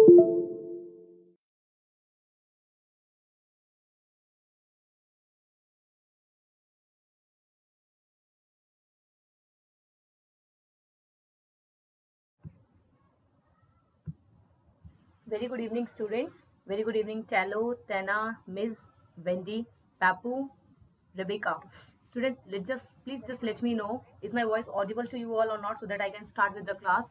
Very good evening, students. Very good evening, Talo, Tana, Ms. Wendy, Papu, Rebecca. Student, please let me know, is my voice audible to you all or not, so that I can start with the class.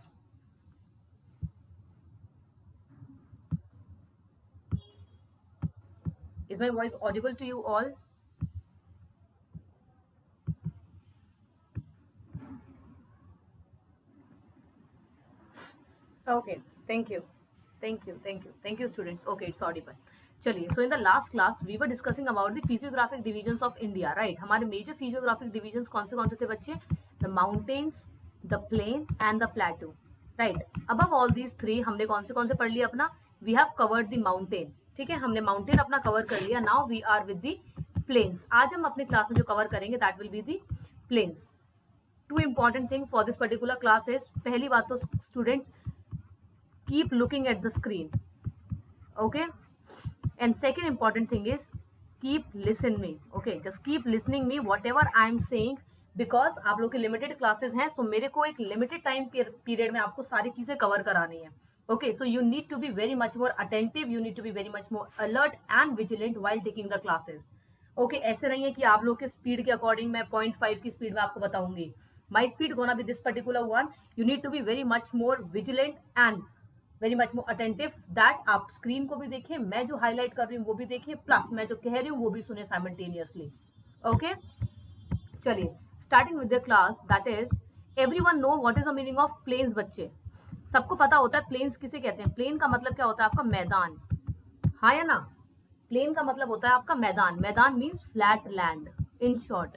Is my voice audible to you all? Okay, thank you, students. Okay, it's audible. चलिए, so in the last class we were discussing about the physiographic divisions of India, right? हमारे major physiographic divisions कौन से थे बच्चे? The mountains, the plain and the plateau, right? Above all these three हमने कौन से पढ़ लिया अपना? We have covered the mountain, ठीक है, हमने mountain अपना cover कर लिया. Now we are with the plains. आज हम अपने क्लास में जो cover करेंगे that will be the plains. Two important thing for this particular class is, पहली बात तो students keep looking at the screen, okay, and second important thing is keep listening me, okay, just keep listening me whatever I am saying, because आप लोग के limited classes हैं, so मेरे को एक limited time period में आपको सारी चीजें cover करानी है. Okay, so you need to be very much more attentive, you need to be very much more alert and vigilant while taking the classes. Okay, ऐसे नहीं है कि आप लोग के स्पीड के अकॉर्डिंग मैं 0.5 की स्पीड में आपको बताऊंगी. My speed gonna be this particular one. You need to be very much more vigilant and very much more attentive that आप स्क्रीन को भी देखें, मैं जो हाईलाइट कर रही हूँ वो भी देखें, प्लस मैं जो कह रही हूँ वो भी सुने साइमल्टेनियसली. ओके, चलिए starting with the class. That is everyone know what is the meaning of plains. बच्चे सबको पता होता है प्लेन्स किसे कहते हैं. प्लेन का मतलब क्या होता है आपका? मैदान. हाँ या ना? प्लेन का मतलब होता है आपका मैदान. मैदान means flat land. In short,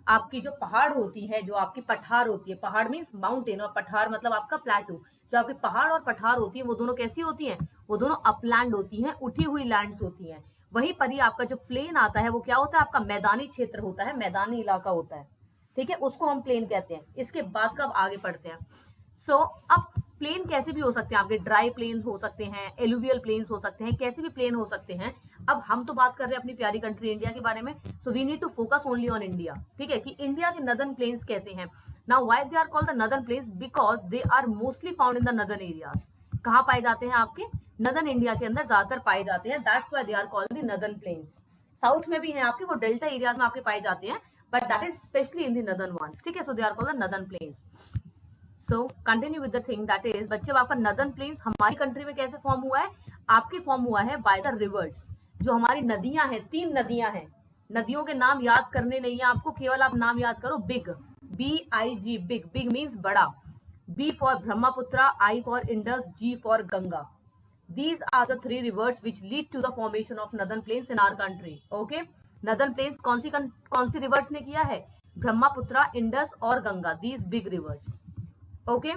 आपकी जो पहाड़ होती है, जो आपकी पठार होती है, पहाड़ मीन्स माउंटेन और पठार मतलब आपका प्लेटू. जो आपकी पहाड़ और पठार होती है वो दोनों कैसी होती हैं? वो दोनों अपलैंड होती हैं, उठी हुई लैंड्स होती हैं. वहीं पर ही आपका जो प्लेन आता है वो क्या होता है? आपका मैदानी क्षेत्र होता है, मैदानी इलाका होता है, ठीक है, उसको हम प्लेन कहते हैं. इसके बाद कब आगे बढ़ते हैं. सो अब प्लेन कैसे भी हो सकते हैं आपके. ड्राई प्लेन हो सकते हैं, एलुवियल प्लेन्स हो सकते हैं, कैसे भी प्लेन हो सकते हैं. अब हम तो बात कर रहे हैं अपनी प्यारी कंट्री इंडिया के बारे में, so we need to focus only on India, ठीक है, कि इंडिया के नदर्न प्लेन्स कैसे हैं. Now why they are called the northern plains? Because they are mostly found in the northern areas. कहाँ पाए जाते हैं? आपके नदर्न इंडिया के अंदर ज्यादातर पाए जाते हैं. That's why they are called the northern plains. South में भी हैं आपके, वो डेल्टा एरियाज में आपके पाए जाते हैं, but that is specially in the northern ones, ठीक है. So they are called the northern plains. So continue with the thing that is, बच्चे आपका नदर्न प्लेन्स हमारी कंट्री में कैसे फॉर्म हुआ है? आपके फॉर्म हुआ है बाय द रिवर्स. जो हमारी नदियां हैं, 3 नदियां हैं. नदियों के नाम याद करने नहीं है आपको, केवल आप नाम याद करो. Big, BIG, big. Big means बड़ा. B for Brahmaputra, I for Indus, G for Ganga. These are the 3 rivers which lead to the formation of northern plains in our country. Okay, northern plains कौन सी रिवर्स ने किया है? Brahmaputra, Indus और Ganga. These big rivers. Okay,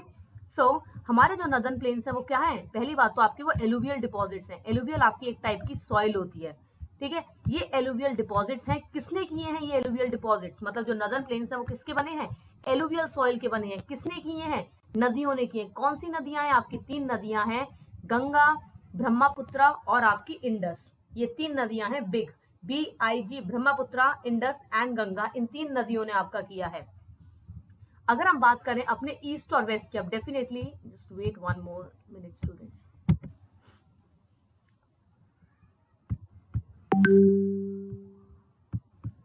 so हमारे जो northern planes है वो क्या है? पहली बात तो आपकी वो एलुवियल डिपॉजिट्स हैं. एलुवियल आपकी एक टाइप की सॉइल होती है, ठीक है. ये एलुवियल डिपॉजिट्स हैं. किसने किए हैं ये एलुवियल डिपॉजिट्स? मतलब जो नदर्न प्लेन्स है वो किसके बने हैं? एलुवियल सॉइल के बने हैं. किसने किए हैं? नदियों ने किए. कौन सी नदियां हैं आपकी? 3 नदियां हैं, गंगा, ब्रह्मपुत्र और आपकी इंडस. ये 3 नदियां हैं big. BIG, Brahmaputra, Indus and Ganga. इन 3 नदियों ने आपका किया है. अगर हम बात करें अपने ईस्ट और वेस्ट की, अब definitely just wait 1 more minute students.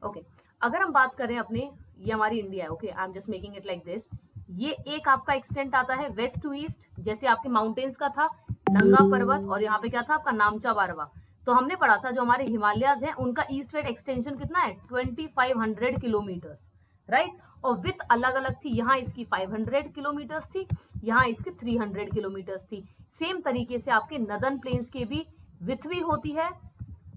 Okay, अगर हम बात करें अपने, ये हमारी इंडिया है. Okay, I am just making it like this. ये एक आपका एक्सटेंट आता है वेस्ट टू ईस्ट, जैसे आपके माउंटेन्स का था नंगा पर्वत, और यहाँ पे क्या था आपका नामचा बारवा. तो हमने पढ़ा था जो हमारे हिमालयाज हैं उनका ईस्ट वेस्ट एक्सटेंशन कितना है? 2500 किलोमीटर, राइट. और विथ अलग अलग थी. यहाँ इसकी 500 किलोमीटर्स थी, यहाँ इसकी 300 किलोमीटर्स थी. सेम तरीके से आपके नदर्न प्लेन्स के भी विथ भी होती है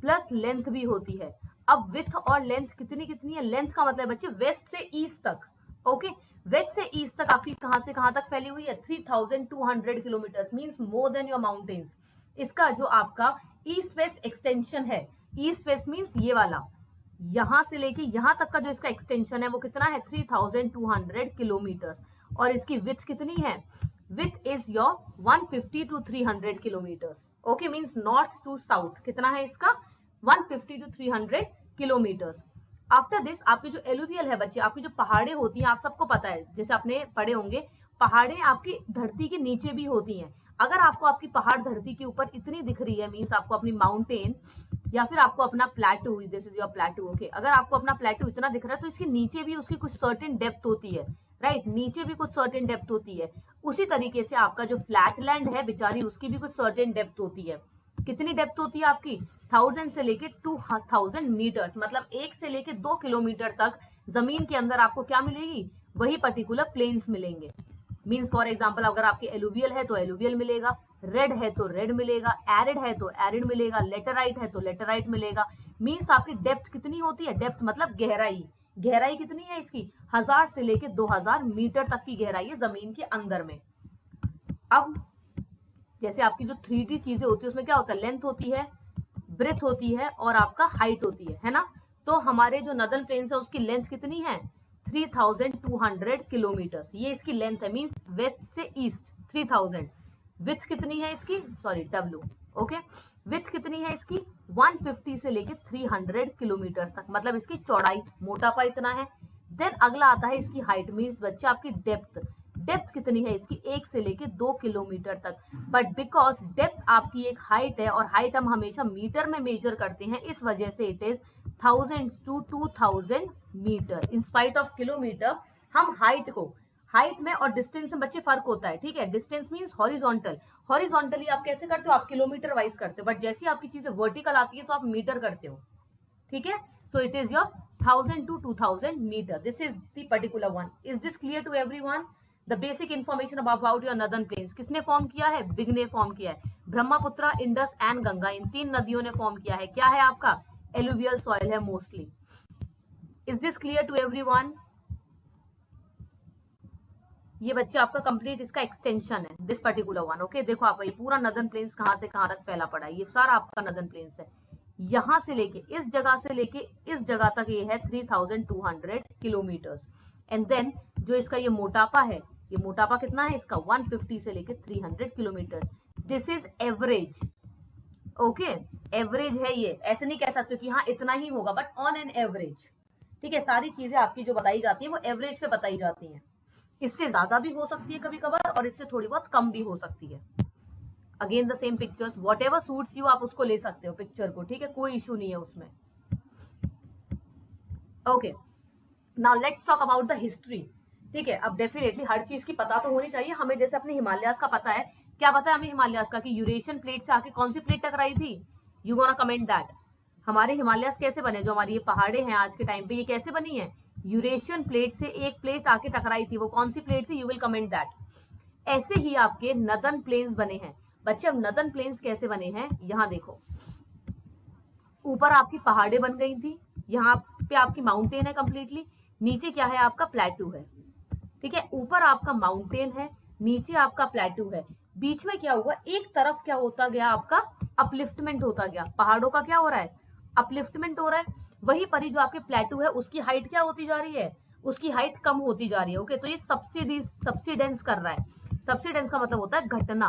प्लस लेंथ भी होती है. अब विथ और लेंथ कितनी है? लेंथ का मतलब बच्चे वेस्ट से ईस्ट तक. ओके, वेस्ट से ईस्ट तक आपकी कहां से कहां तक फैली हुई है? 3200 kilometre, means more than your mountains. इसका जो आपका ईस्ट वेस्ट एक्सटेंशन है, ईस्ट वेस्ट मीन्स ये वाला, यहां से लेके यहां तक का जो इसका एक्सटेंशन है वो कितना है? 3200 किलोमीटर. और इसकी विड्थ कितनी है? Width is your 150 to 300 kilometres. Okay, means north to south कितना है इसका, 150 to 300 किलोमीटर्स। आफ्टर दिस आपकी जो एलुवियल है बच्चे, आपकी जो पहाड़े होती हैं, आप सबको पता है, जैसे आपने पढ़े होंगे, पहाड़े आपकी धरती के नीचे भी होती हैं। अगर आपको आपकी पहाड़ धरती के ऊपर इतनी दिख रही है, मीन्स आपको अपनी माउंटेन या फिर आपको अपना प्लेटू, दिस इज योर प्लेटू, ओके, अगर आपको अपना प्लेटू इतना दिख रहा है तो इसके नीचे भी उसकी कुछ सर्टेन डेप्थ होती है, राइट, नीचे भी कुछ सर्टेन डेप्थ होती है। उसी तरीके से आपका जो फ्लैट लैंड है बेचारी, उसकी भी कुछ सर्टेन डेप्थ होती है। कितनी डेप्थ होती है आपकी, 1000 से लेके 2000 मीटर्स, मतलब 1 से लेके 2 किलोमीटर तक जमीन के अंदर आपको क्या मिलेगी, वही पर्टिकुलर प्लेन्स मिलेंगे। मीन्स फॉर एग्जाम्पल, अगर आपके एलुवियल है तो एलुवियल मिलेगा, रेड है तो रेड मिलेगा, एरिड है तो एरिड मिलेगा, लेटराइट है तो लेटराइट मिलेगा। मीन्स आपकी डेप्थ कितनी होती है, डेप्थ मतलब गहराई, गहराई कितनी है इसकी, 1000 से लेके 2000 मीटर तक की गहराई है जमीन के अंदर में। अब जैसे आपकी जो 3D चीजें होती है उसमें क्या होता है, लेंथ होती है, ब्रेथ होती है और आपका हाइट होती है ना। तो हमारे जो नदर्न प्लेन्स है उसकी लेंथ कितनी है, 3200 किलोमीटर, ये इसकी लेंथ है, मींस वेस्ट से ईस्ट 3000। विथ कितनी है इसकी, सॉरी डब्ल्यू, ओके, विथ कितनी है इसकी, 150 से लेके 300 किलोमीटर तक, मतलब इसकी चौड़ाई, मोटापा इतना है। देन अगला आता है इसकी हाइट, मीन्स बच्चे आपकी डेप्थ, डेप्थ कितनी है इसकी, 1 से लेके 2 किलोमीटर तक। बट बिकॉज डेप्थ आपकी एक हाइट है और हाइट हम हमेशा मीटर में मेजर करते हैं, इस वजह से it is 1000 to 2000 metre in spite of kilometre. हम हाइट को, हाइट में और डिस्टेंस में बच्चे फर्क होता है, ठीक है, डिस्टेंस मीन्स हॉरिजॉन्टल, हॉरिजॉन्टली आप कैसे करते हो, आप किलोमीटर वाइज करते हो, बट जैसी आपकी चीजें वर्टिकल आती है तो आप मीटर करते हो, ठीक है। So it is your 1000 to 2000 metre, this is the particular one. Is this clear to everyone? The basic information about your northern plains किसने फॉर्म किया है, बिग ने फॉर्म किया है, ब्रह्मपुत्र, इंडस एंड गंगा, इन 3 नदियों ने फॉर्म किया है। क्या है आपका, एलुवियल सॉइल है mostly. Is this clear to everyone? ये बच्चे आपका कंप्लीट इसका एक्सटेंशन है, दिस पर्टिकुलर वन, ओके। देखो आपका ये पूरा नदर्न प्लेन्स कहाँ से कहाँ तक फैला पड़ा है, ये सारा आपका नदर्न प्लेन्स है, यहाँ से लेके इस जगह से लेके इस जगह तक ये है 3200 किलोमीटर। एंड देन जो इसका ये मोटापा है, ये मोटापा कितना है इसका, 150 से लेके 300 kilometre. This is average, okay, average है ये, ऐसे नहीं कह सकते कि हाँ इतना ही होगा, बट ऑन एन एवरेज, ठीक है। सारी चीजें आपकी जो बताई जाती है वो एवरेज पे बताई जाती हैं, इससे ज्यादा भी हो सकती है कभी कभार और इससे थोड़ी बहुत कम भी हो सकती है। Again the same pictures, what ever suits you, आप उसको ले सकते हो पिक्चर को, ठीक है, कोई इशू नहीं है उसमें, okay. Now let's talk about the history, ठीक है। अब डेफिनेटली हर चीज की पता तो होनी चाहिए हमें, जैसे अपने हिमालयास का पता है, क्या पता है हमें हिमालयास का कि यूरेशियन प्लेट से आके कौन सी प्लेट टकराई थी, यू गोना कमेंट दैट। हमारे हिमालयास कैसे बने, जो हमारी ये पहाड़े हैं आज के टाइम पे, ये कैसे बनी है, यूरेशियन प्लेट से एक प्लेट आके टकराई थी, वो कौन सी प्लेट थी, यू विल कमेंट दैट। ऐसे ही आपके नदर्न प्लेन्स बने हैं बच्चे। अब नदर्न प्लेन्स कैसे बने हैं, यहाँ देखो, ऊपर आपकी पहाड़े बन गई थी, यहाँ पे आपकी माउंटेन है कंप्लीटली, नीचे क्या है आपका प्लेटू है, ठीक है। ऊपर आपका माउंटेन है, नीचे आपका प्लेटू है, बीच में क्या हुआ, एक तरफ क्या होता गया आपका, अपलिफ्टमेंट होता गया, पहाड़ों का क्या हो रहा है, अपलिफ्टमेंट हो रहा है। वही पर जो आपके प्लेटू है उसकी हाइट क्या होती जा रही है, उसकी हाइट कम होती जा रही है, ओके। तो ये सब्सिडेंस कर रहा है, सब्सिडेंस का मतलब होता है घटना,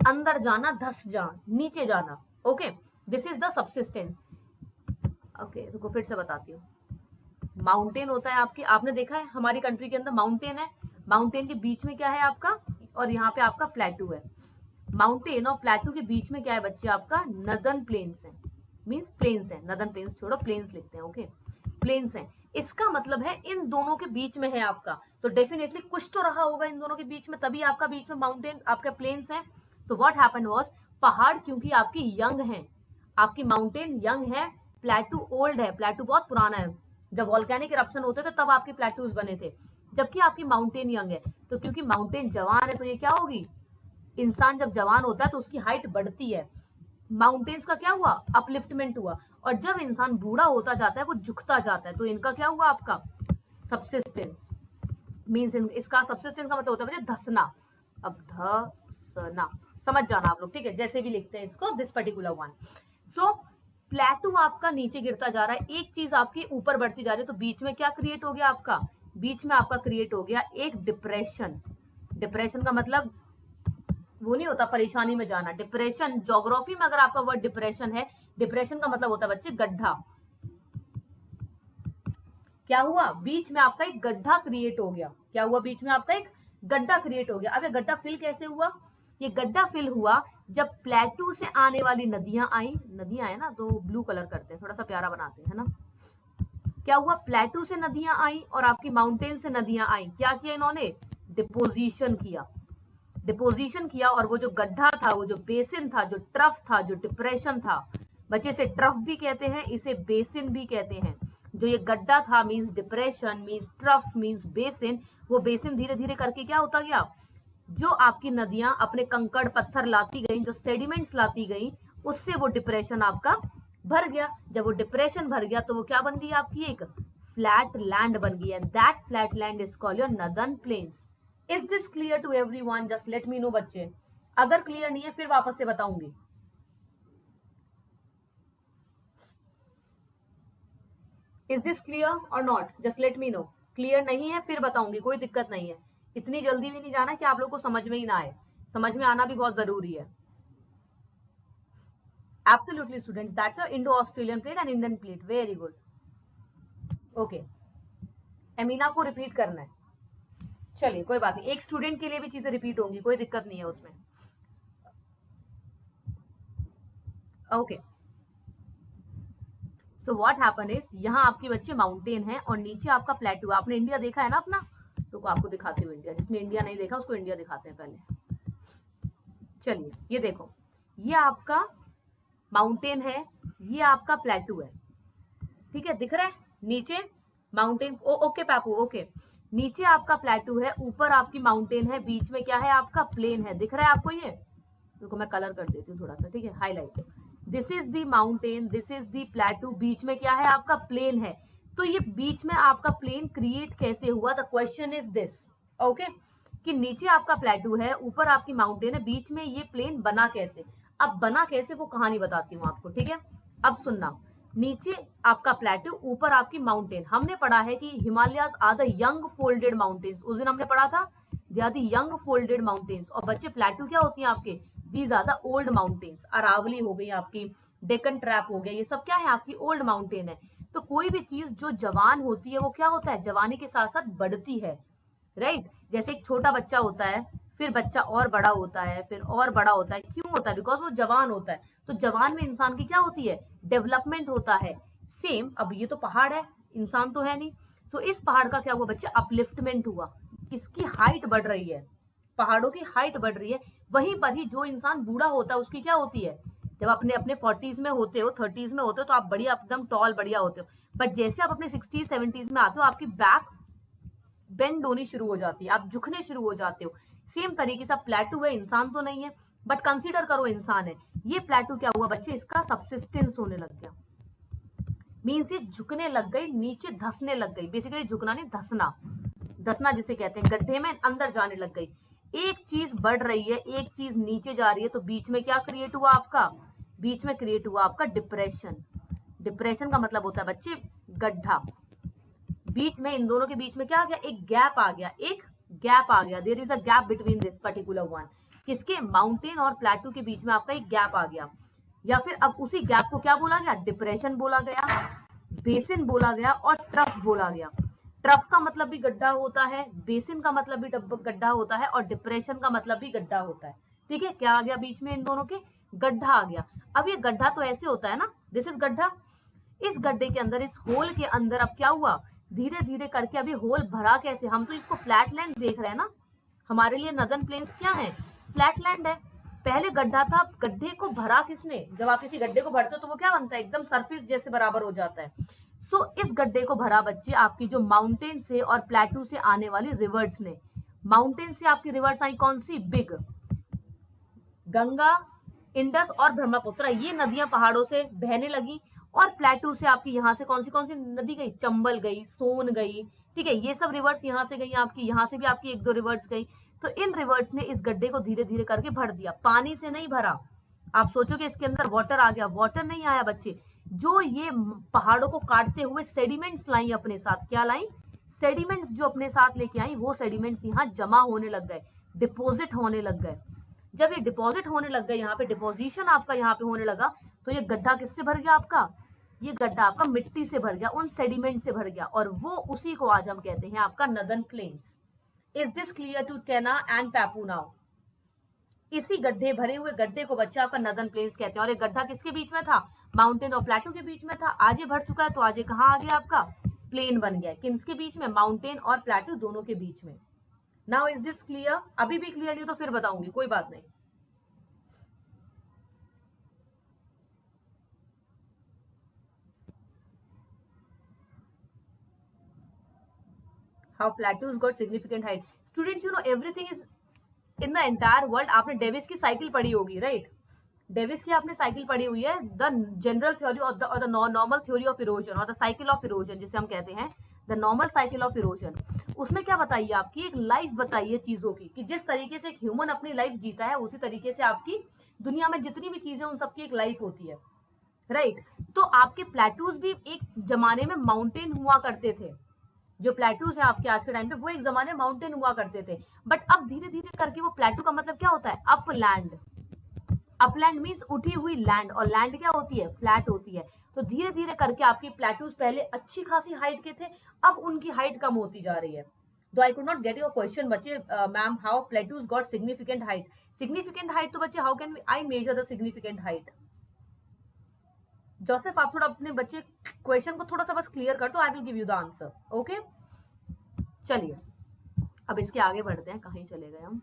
अंदर जाना, धस जाना, नीचे जाना, okay, this is the subsistence, okay. रुको फिर से बताती हूँ। माउंटेन होता है आपकी, आपने देखा है हमारी कंट्री के अंदर माउंटेन है, माउंटेन के बीच में क्या है आपका, और यहाँ पे आपका प्लेटू है। माउंटेन और प्लेटू के बीच में क्या है बच्चे, आपका नदर्न प्लेन्स है, मींस प्लेन्स है, नदर्न प्लेन्स छोड़ो, प्लेन्स लिखते हैं, ओके, प्लेन्स है। इसका मतलब है इन दोनों के बीच में है आपका, तो डेफिनेटली कुछ तो रहा होगा इन दोनों के बीच में, तभी आपका बीच में माउंटेन आपका प्लेन्स है। तो व्हाट हैपेंड वाज, पहाड़ क्योंकि आपकी यंग है, आपकी माउंटेन यंग है, प्लेटू ओल्ड है, प्लेटू बहुत पुराना है, जब वॉल्केनिक इरप्शन होते थे तब आपके प्लेटूज बने थे, जबकि आपकी माउंटेन यंग है। तो क्योंकि माउंटेन जवान है तो ये क्या होगी, इंसान जब जवान होता है तो उसकी हाइट बढ़ती है, माउंटेन्स का क्या हुआ, अपलिफ्टमेंट हुआ, और जब इंसान बूढ़ा होता जाता है वो झुकता जाता है, तो इनका क्या हुआ आपका सबसिस्टेंस, मीन्स इसका सबसिस्टेंस का मतलब होता है धसना, अब धसना समझ जाना आप लोग, ठीक है, जैसे भी लिखते हैं इसको, दिस पर्टिकुलर वन। सो प्लेटू आपका नीचे गिरता जा रहा है, एक चीज आपकी ऊपर बढ़ती जा रही है, तो बीच में क्या क्रिएट हो गया आपका, बीच में आपका क्रिएट हो गया एक डिप्रेशन। डिप्रेशन का मतलब वो नहीं होता परेशानी में जाना। डिप्रेशन, ज्योग्राफी में अगर आपका वर्ड डिप्रेशन है, डिप्रेशन का मतलब होता है बच्चे गड्ढा। क्या हुआ, बीच में आपका एक गड्ढा क्रिएट हो गया। क्या हुआ, बीच में आपका एक गड्ढा क्रिएट हो गया। अब ये गड्ढा फिल कैसे हुआ, ये गड्ढा फिल हुआ जब प्लेटू से आने वाली नदियां आई। नदियां है ना, तो ब्लू कलर करते हैं, थोड़ा सा प्यारा बनाते हैं ना। क्या हुआ, प्लेटू से नदियां आई और आपकी माउंटेन से नदियां आई। क्या किया इन्होंने, डिपोजिशन किया। डिपोजिशन किया और वो जो गड्ढा था, वो जो बेसिन था, जो ट्रफ था, जो डिप्रेशन था, बच्चे इसे ट्रफ भी कहते हैं, इसे बेसिन भी कहते हैं। जो ये गड्ढा था means depression, means trough, means basin. वो बेसिन धीरे धीरे करके क्या होता गया, जो आपकी नदियां अपने कंकड़ पत्थर लाती गई, जो सेडिमेंट्स लाती गई, उससे वो डिप्रेशन आपका भर गया। जब वो डिप्रेशन भर गया तो वो क्या बन गई, आपकी एक फ्लैट लैंड बन गई। And that flat land is called your northern plains. Is this clear to everyone? Just let me know बच्चे, अगर क्लियर नहीं है फिर वापस से बताऊंगी। Is this clear or not? Just let me know. Clear नहीं है फिर बताऊंगी, कोई दिक्कत नहीं है। इतनी जल्दी भी नहीं जाना कि आप लोग को समझ में ही ना आए, समझ में आना भी बहुत जरूरी है। Absolutely student, that's a Indo Australian plate and Indian plate, very good. Okay, Amina को रिपीट करना है। चलिए कोई बात नहीं, एक स्टूडेंट के लिए भी चीजें रिपीट होंगी, कोई दिक्कत नहीं है उसमें। Okay, so what happen is, यहाँ आपके बच्चे माउंटेन है और नीचे आपका प्लेटू। आपने इंडिया देखा है ना अपना, तो आपको दिखाती हूँ इंडिया। जिसने इंडिया नहीं देखा उसको इंडिया दिखाते हैं पहले। चलिए ये देखो, ये आपका माउंटेन है, ये आपका प्लेटू है, ठीक है, दिख रहा है नीचे माउंटेन। ओके पापू, ओके, नीचे आपका प्लेटू है, ऊपर आपकी माउंटेन है, बीच में क्या है, आपका प्लेन है। दिख रहा है आपको ये? देखो मैं कलर कर देती हूँ थोड़ा सा, ठीक है, highlight. This is the mountain, this is the plateau, बीच में क्या है, आपका प्लेन है। तो ये बीच में आपका प्लेन क्रिएट कैसे हुआ, the question is this. Okay, कि नीचे आपका प्लेटू है, ऊपर आपकी माउंटेन है, बीच में ये प्लेन बना कैसे। अब बना कैसे वो कहानी बताती हूँ आपको, ठीक है। अब सुनना, नीचे आपका प्लेटू, ऊपर आपकी माउंटेन। हमने पढ़ा है कि Himalayas are the young folded mountains, उस दिन हमने पढ़ा था, they are the young folded mountains. और बच्चे प्लेटू क्या होती हैं आपके, these are the old mountains. Aravalli हो गई आपकी, डेक्कन ट्रैप हो गया, ये सब क्या है, आपकी ओल्ड माउंटेन है। तो कोई भी चीज जो जवान होती है वो क्या होता है, जवानी के साथ साथ बढ़ती है, राइट। जैसे एक छोटा बच्चा होता है, फिर बच्चा और बड़ा होता है, फिर और बड़ा होता है। क्यों होता है, बिकॉज वो जवान होता है। तो जवान में इंसान की क्या होती है, डेवलपमेंट होता है। सेम, अब ये तो पहाड़ है, इंसान तो है नहीं। सो इस पहाड़ का क्या हुआ बच्चे, अपलिफ्टमेंट हुआ, इसकी हाइट बढ़ रही है, पहाड़ों की हाइट बढ़ रही है। वहीं पर ही जो इंसान बूढ़ा होता है उसकी क्या होती है, जब अपने अपने 40s में होते हो, 30s में होते हो, तो आप बढ़िया एकदम टॉल बढ़िया होते हो। बट जैसे आप अपने 60s 70s में आते हो, आपकी बैक बेंड होनी शुरू हो जाती है, आप झुकने शुरू हो जाते हो। सेम तरीके से प्लेटू है, इंसान तो नहीं है बट कंसीडर करो इंसान है। ये प्लेटू क्या हुआ बच्चे, इसका सबसिस्टेंस होने लग गया, मीन्स ये झुकने लग गई, नीचे धसने लग गई। बेसिकली झुकना नहीं, धसना, धसना जिसे कहते हैं, गड्ढे में अंदर जाने लग गई। एक चीज बढ़ रही है, एक चीज नीचे जा रही है, तो बीच में क्या क्रिएट हुआ आपका, बीच में क्रिएट हुआ आपका डिप्रेशन। डिप्रेशन का मतलब होता है बच्चे गड्ढा। बीच में इन दोनों के बीच में क्या आ गया, एक गैप आ गया, एक गैप आ गया। There is a gap between this particular one. किसके, माउंटेन और प्लेटू के बीच में आपका एक गैप आ गया। या फिर अब उसी गैप को क्या बोला गया, डिप्रेशन बोला गया, बेसिन बोला गया और ट्रफ बोला गया। ट्रफ का मतलब भी गड्ढा होता है, बेसिन का मतलब भी गड्ढा होता है और डिप्रेशन का मतलब भी गड्ढा होता है, ठीक है। क्या आ गया बीच में इन दोनों के, गड्ढा आ गया। अब ये गड्ढा तो ऐसे होता है ना, दिस इज गड्ढा। इस गड्ढे के अंदर, इस होल के अंदर अब क्या हुआ, धीरे धीरे करके अभी होल भरा कैसे, हम तो इसको फ्लैट लैंड देख रहे हैं ना, हमारे लिए नदर्न प्लेन्स क्या है, फ्लैट लैंड है। पहले गड्ढा था, गड्ढे को भरा किसने, जब आप किसी गड्ढे को भरते हो तो वो क्या बनता है, एकदम सरफेस जैसे बराबर हो जाता है। सो इस गड्ढे को भरा बच्चे आपकी जो माउंटेन से और प्लेटू से आने वाली रिवर्स ने। माउंटेन से आपकी रिवर्स आई कौन सी, बिग, गंगा, इंडस और ब्रह्मपुत्र, ये नदियां पहाड़ों से बहने लगी। और प्लेटू से आपकी यहाँ से कौन सी नदी गई, चंबल गई, सोन गई, ठीक है, ये सब रिवर्स यहाँ से गई आपकी, यहाँ से भी आपकी एक दो रिवर्स गई। तो इन रिवर्स ने इस गड्ढे को धीरे धीरे करके भर दिया, पानी से नहीं भरा। आप सोचोगे इसके अंदर वाटर आ गया, वाटर नहीं आया बच्चे। जो ये पहाड़ों को काटते हुए सेडिमेंट्स लाई अपने साथ, क्या लाई, सेडिमेंट्स जो अपने साथ लेके आई, वो सेडिमेंट्स यहाँ जमा होने लग गए, डिपोजिट होने लग गए। जब ये डिपॉजिट होने लग गए, यहाँ पे डिपोजिशन आपका यहाँ पे होने लगा, तो ये गड्ढा किससे भर गया आपका, ये गड्ढा आपका मिट्टी से भर गया, उन सेडिमेंट से भर गया, और वो उसी को आज हम कहते हैं आपका northern plains. Is this clear to Tena and Pappu now? इसी गड्ढे, भरे हुए गड्ढे को बच्चा आपका नदन प्लेन्स कहते हैं। और ये गड्ढा किसके बीच में था, माउंटेन और प्लेटू के बीच में था। आज ये भर चुका है, तो आज ये कहाँ आ गया आपका, प्लेन बन गया। किसके बीच में, माउंटेन और प्लेटू दोनों के बीच में। Now is this clear? अभी भी क्लियर नहीं तो फिर बताऊंगी, कोई बात नहीं। How plateaus got significant height. Students, you know everything is in the entire world. आपने डेविस की साइकिल पढ़ी होगी, राइट? डेविस की आपने साइकिल पढ़ी हुई है, द जनरल थ्योरी और the normal theory of erosion, और द साइकिल ऑफ इरोजन जिसे हम कहते हैं, the normal cycle of erosion. उसमें क्या बताइए, आपकी एक लाइफ बताइए चीजों की, कि जिस तरीके से एक ह्यूमन अपनी लाइफ जीता है, उसी तरीके से आपकी दुनिया में जितनी भी चीजें उन सबकी एक लाइफ होती है, राइट? तो आपके प्लेटूज भी एक जमाने में माउंटेन हुआ करते थे। जो प्लेटूज है आपके आज के टाइम पे, वो एक जमाने माउंटेन हुआ करते थे, बट अब धीरे धीरे करके वो प्लेटू का मतलब क्या होता है, अपलैंड। अपलैंड मीन्स उठी हुई लैंड, और लैंड क्या होती है, फ्लैट होती है। तो धीरे धीरे करके आपकी प्लेटूज पहले अच्छी खासी हाइट के थे, अब उनकी हाइट कम होती जा रही है। Though I could not get your question बच्चे, ma'am how plateaus got significant height. Significant height तो बच्चे how can I measure the significant height? Joseph, आप थोड़ा अपने बच्चे क्वेश्चन को थोड़ा सा बस क्लियर कर दो, I will give you the answer. Okay, चलिए अब इसके आगे बढ़ते हैं, कहीं चले गए हम।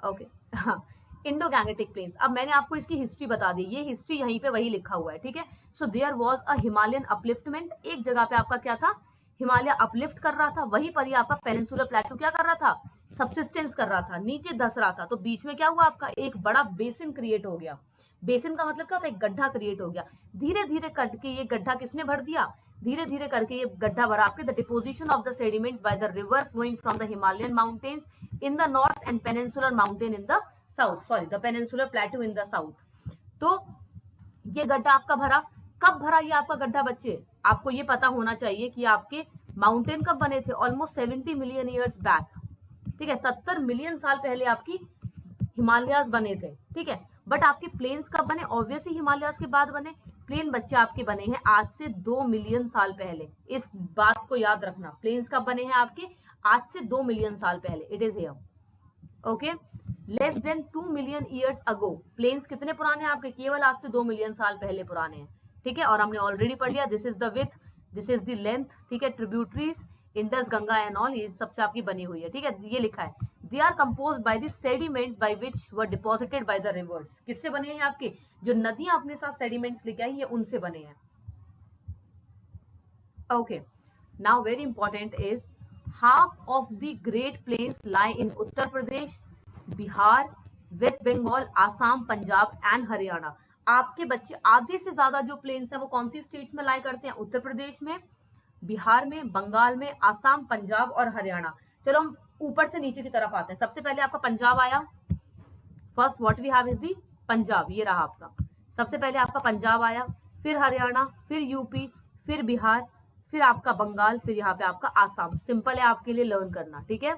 ओके, हाँ, इंडो गैंगेटिक प्लेन्स। अब मैंने आपको इसकी हिस्ट्री बता दी, ये हिस्ट्री यहीं पे वही लिखा हुआ है, ठीक है? So there was a Himalayan uplift. एक जगह पे आपका क्या था, हिमालय अपलिफ्ट कर रहा था, वहीं पर ही आपका पेनिनसुलर प्लेटू क्या कर रहा था, सबसिस्टेंस कर रहा था, नीचे धस रहा था। तो बीच में क्या हुआ, आपका एक बड़ा बेसिन क्रिएट हो गया। बेसिन का मतलब क्या होता है, एक गड्ढा क्रिएट हो गया। धीरे धीरे करके ये गड्ढा किसने भर दिया, धीरे धीरे करके ये गड्ढा भरा आपके, the deposition of the sediments by the river flowing from the Himalayan mountains in the north and peninsular mountain in the south, sorry the peninsular plateau in the south. तो ये गड्ढा आपका भरा, कब भरा ये आपका गड्ढा बच्चे? आपको ये पता होना चाहिए कि आपके माउंटेन कब बने थे, ऑलमोस्ट 70 मिलियन ईयर्स बैक, ठीक है? 70 मिलियन साल पहले आपकी हिमालयाज बने थे, ठीक है? बट आपके प्लेन्स कब बने? ऑब्वियसली हिमालयाज के बाद बने। प्लेन बच्चे आपके बने हैं आज से 2 मिलियन साल पहले। इस बात को याद रखना, प्लेन्स कब बने हैं आपके? आज से 2 मिलियन साल पहले। It is here, okay? Less than 2 million years ago. Plains कितने पुराने हैं आपके? केवल आज से 2 मिलियन साल पहले पुराने हैं, ठीक है? और हमने ऑलरेडी पढ़ लिया, this is the with, this is the length, ठीक है? Tributaries, Indus, Ganga and all, ये सबसे आपकी बनी हुई है, ठीक है? ये लिखा है, they are composed by the sediments by which were deposited by the rivers. किससे बने हैं आपके? जो नदियां अपने साथ सेडिमेंट्स लेके आई, ये उनसे बने हैं। Okay, now very important is half of the great plains lie in Uttar Pradesh, Bihar, West Bengal, Assam, Punjab and Haryana. आपके बच्चे आधे से ज्यादा जो प्लेन्स हैं वो कौन सी स्टेट्स में लाई करते हैं? उत्तर प्रदेश में, बिहार में, बंगाल में, आसाम, पंजाब और हरियाणा। चलो हम ऊपर से नीचे की तरफ आते हैं। सबसे पहले आपका पंजाब आया, first what we have is the Punjab, ये रहा आपका। सबसे पहले आपका पंजाब आया, फिर हरियाणा, फिर यूपी, फिर बिहार, फिर आपका बंगाल, फिर यहाँ पे आपका आसाम। सिंपल है आपके लिए लर्न करना, ठीक है?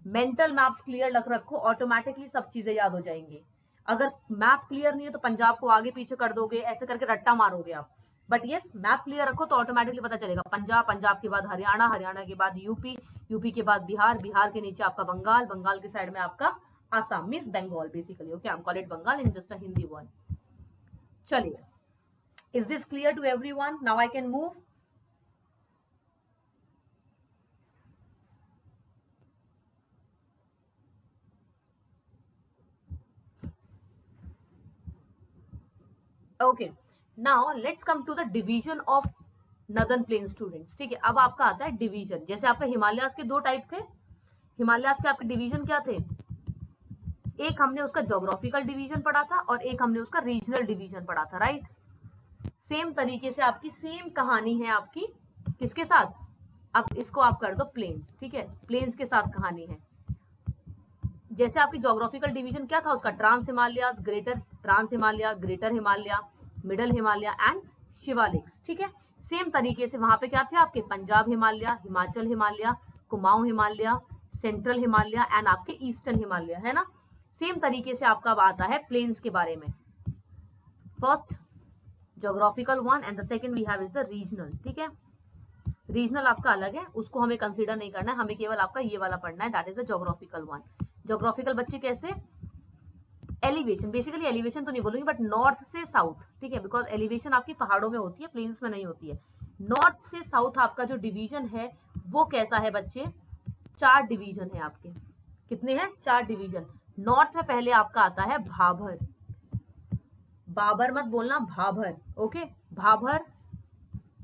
मेंटल मैप्स क्लियर रख रखो, ऑटोमेटिकली सब चीजें याद हो जाएंगी। अगर मैप क्लियर नहीं है तो पंजाब को आगे पीछे कर दोगे, ऐसे करके रट्टा मारोगे आप। बट यस, मैप क्लियर रखो तो ऑटोमेटिकली पता चलेगा। पंजाब, पंजाब के बाद हरियाणा, हरियाणा के बाद यूपी, यूपी के बाद बिहार, बिहार के नीचे आपका बंगाल, बंगाल के साइड में आपका Assam, means Bengal basically. Okay, I am call it Bengal in just a Hindi one. चलिए, is this clear to everyone? Now I can move. Okay, now let's come to the division of northern plain students, ठीक है? अब आपका आता है division. जैसे आपके हिमालयाज के दो टाइप थे, हिमालयाज के आपके डिवीजन क्या थे? एक हमने उसका ज्योग्राफिकल डिवीजन पढ़ा था और एक हमने उसका रीजनल डिवीजन पढ़ा था, राइट? सेम तरीके से आपकी सेम कहानी है आपकी, किसके साथ? अब इसको आप कर दो प्लेन्स, ठीक है? प्लेन्स के साथ कहानी है। जैसे आपकी ज्योग्राफिकल डिवीजन क्या था उसका? Trans Himalaya, greater trans Himalaya, greater Himalaya, middle Himalaya and Shivaliks, ठीक है? सेम तरीके से वहां पे क्या थे आपके? पंजाब हिमालय, हिमाचल हिमालय, कुमाऊं हिमालय, सेंट्रल हिमालय एंड आपके ईस्टर्न हिमालय, है ना? सेम तरीके से आपका अब आता है प्लेन्स के बारे में। First geographical one and the second we have is the regional. ठीक है, रीजनल आपका अलग है, उसको हमें कंसीडर नहीं करना है, हमें केवल आपका ये वाला पढ़ना है, that is the geographical one. Geographical बच्चे कैसे, एलिवेशन, बेसिकली एलिवेशन तो नहीं बोलूंगी बट नॉर्थ से साउथ, ठीक है, बिकॉज एलिवेशन आपकी पहाड़ों में होती है, प्लेन्स में नहीं होती है। नॉर्थ से साउथ आपका जो डिवीजन है वो कैसा है बच्चे, 4 डिवीजन है आपके। कितने हैं, 4 डिवीजन। नॉर्थ में पहले आपका आता है भाबर, बाबर मत बोलना, भाबर, ओके, भाबर।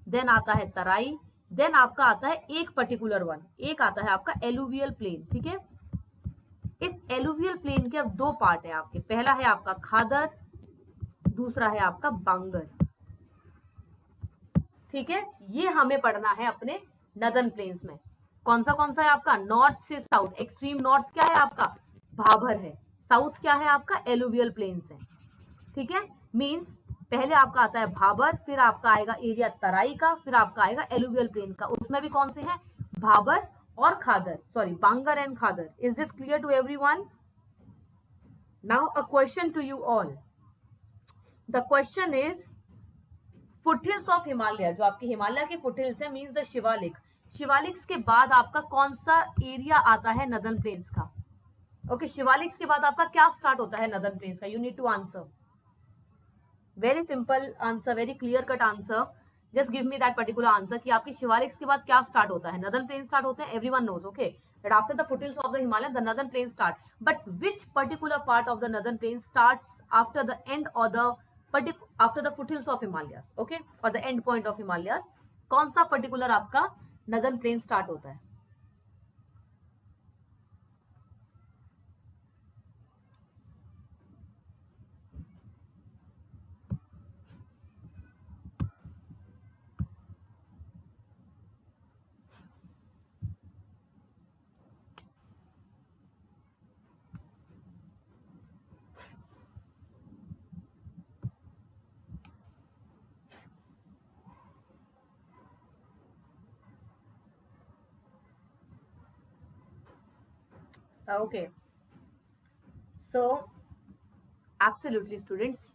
देन आता है तराई, देन आपका आता है एक पर्टिकुलर वन, एक आता है आपका एलुवियल प्लेन। ठीक है, इस एलुवियल प्लेन के अब 2 पार्ट है आपके, पहला है आपका खादर, दूसरा है आपका बांगर। ठीक है, ये हमें पढ़ना है अपने नदर्न प्लेन्स में। कौन सा है आपका, नॉर्थ से साउथ, एक्सट्रीम नॉर्थ क्या है आपका, भाबर है, साउथ क्या है आपका, एलुवियल प्लेन्स है। ठीक है, मींस पहले आपका आता है भाबर, फिर आपका आएगा एरिया तराई का, फिर आपका आएगा एलुवियल प्लेन का, उसमें भी कौन से हैं, भाबर और Khadar, sorry Bangar and Khadar. Is this clear to everyone? Now a question to you all, the question is foothills of Himalaya, जो आपके हिमालय के फुटहिल्स है, मींस द शिवालिक, शिवालिक्स के बाद आपका कौन सा एरिया आता है नदर्न प्लेन्स का? ओके, शिवालिक्स के बाद आपका क्या स्टार्ट होता है नदर्न प्लेन्स का? You need to answer, very simple answer, very clear cut answer, just give me that particular answer कि आपकी शिवालिक्स के बाद क्या स्टार्ट होता है? नदर्न प्लेन स्टार्ट होते हैं, everyone knows, okay, that after the foothills of the Himalaya the northern plain start, but which particular part of the northern plain starts after the end और the after the foothills of Himalayas, okay, और the end point of Himalayas, कौन सा particular आपका northern plain start होता है? Okay, so absolutely students,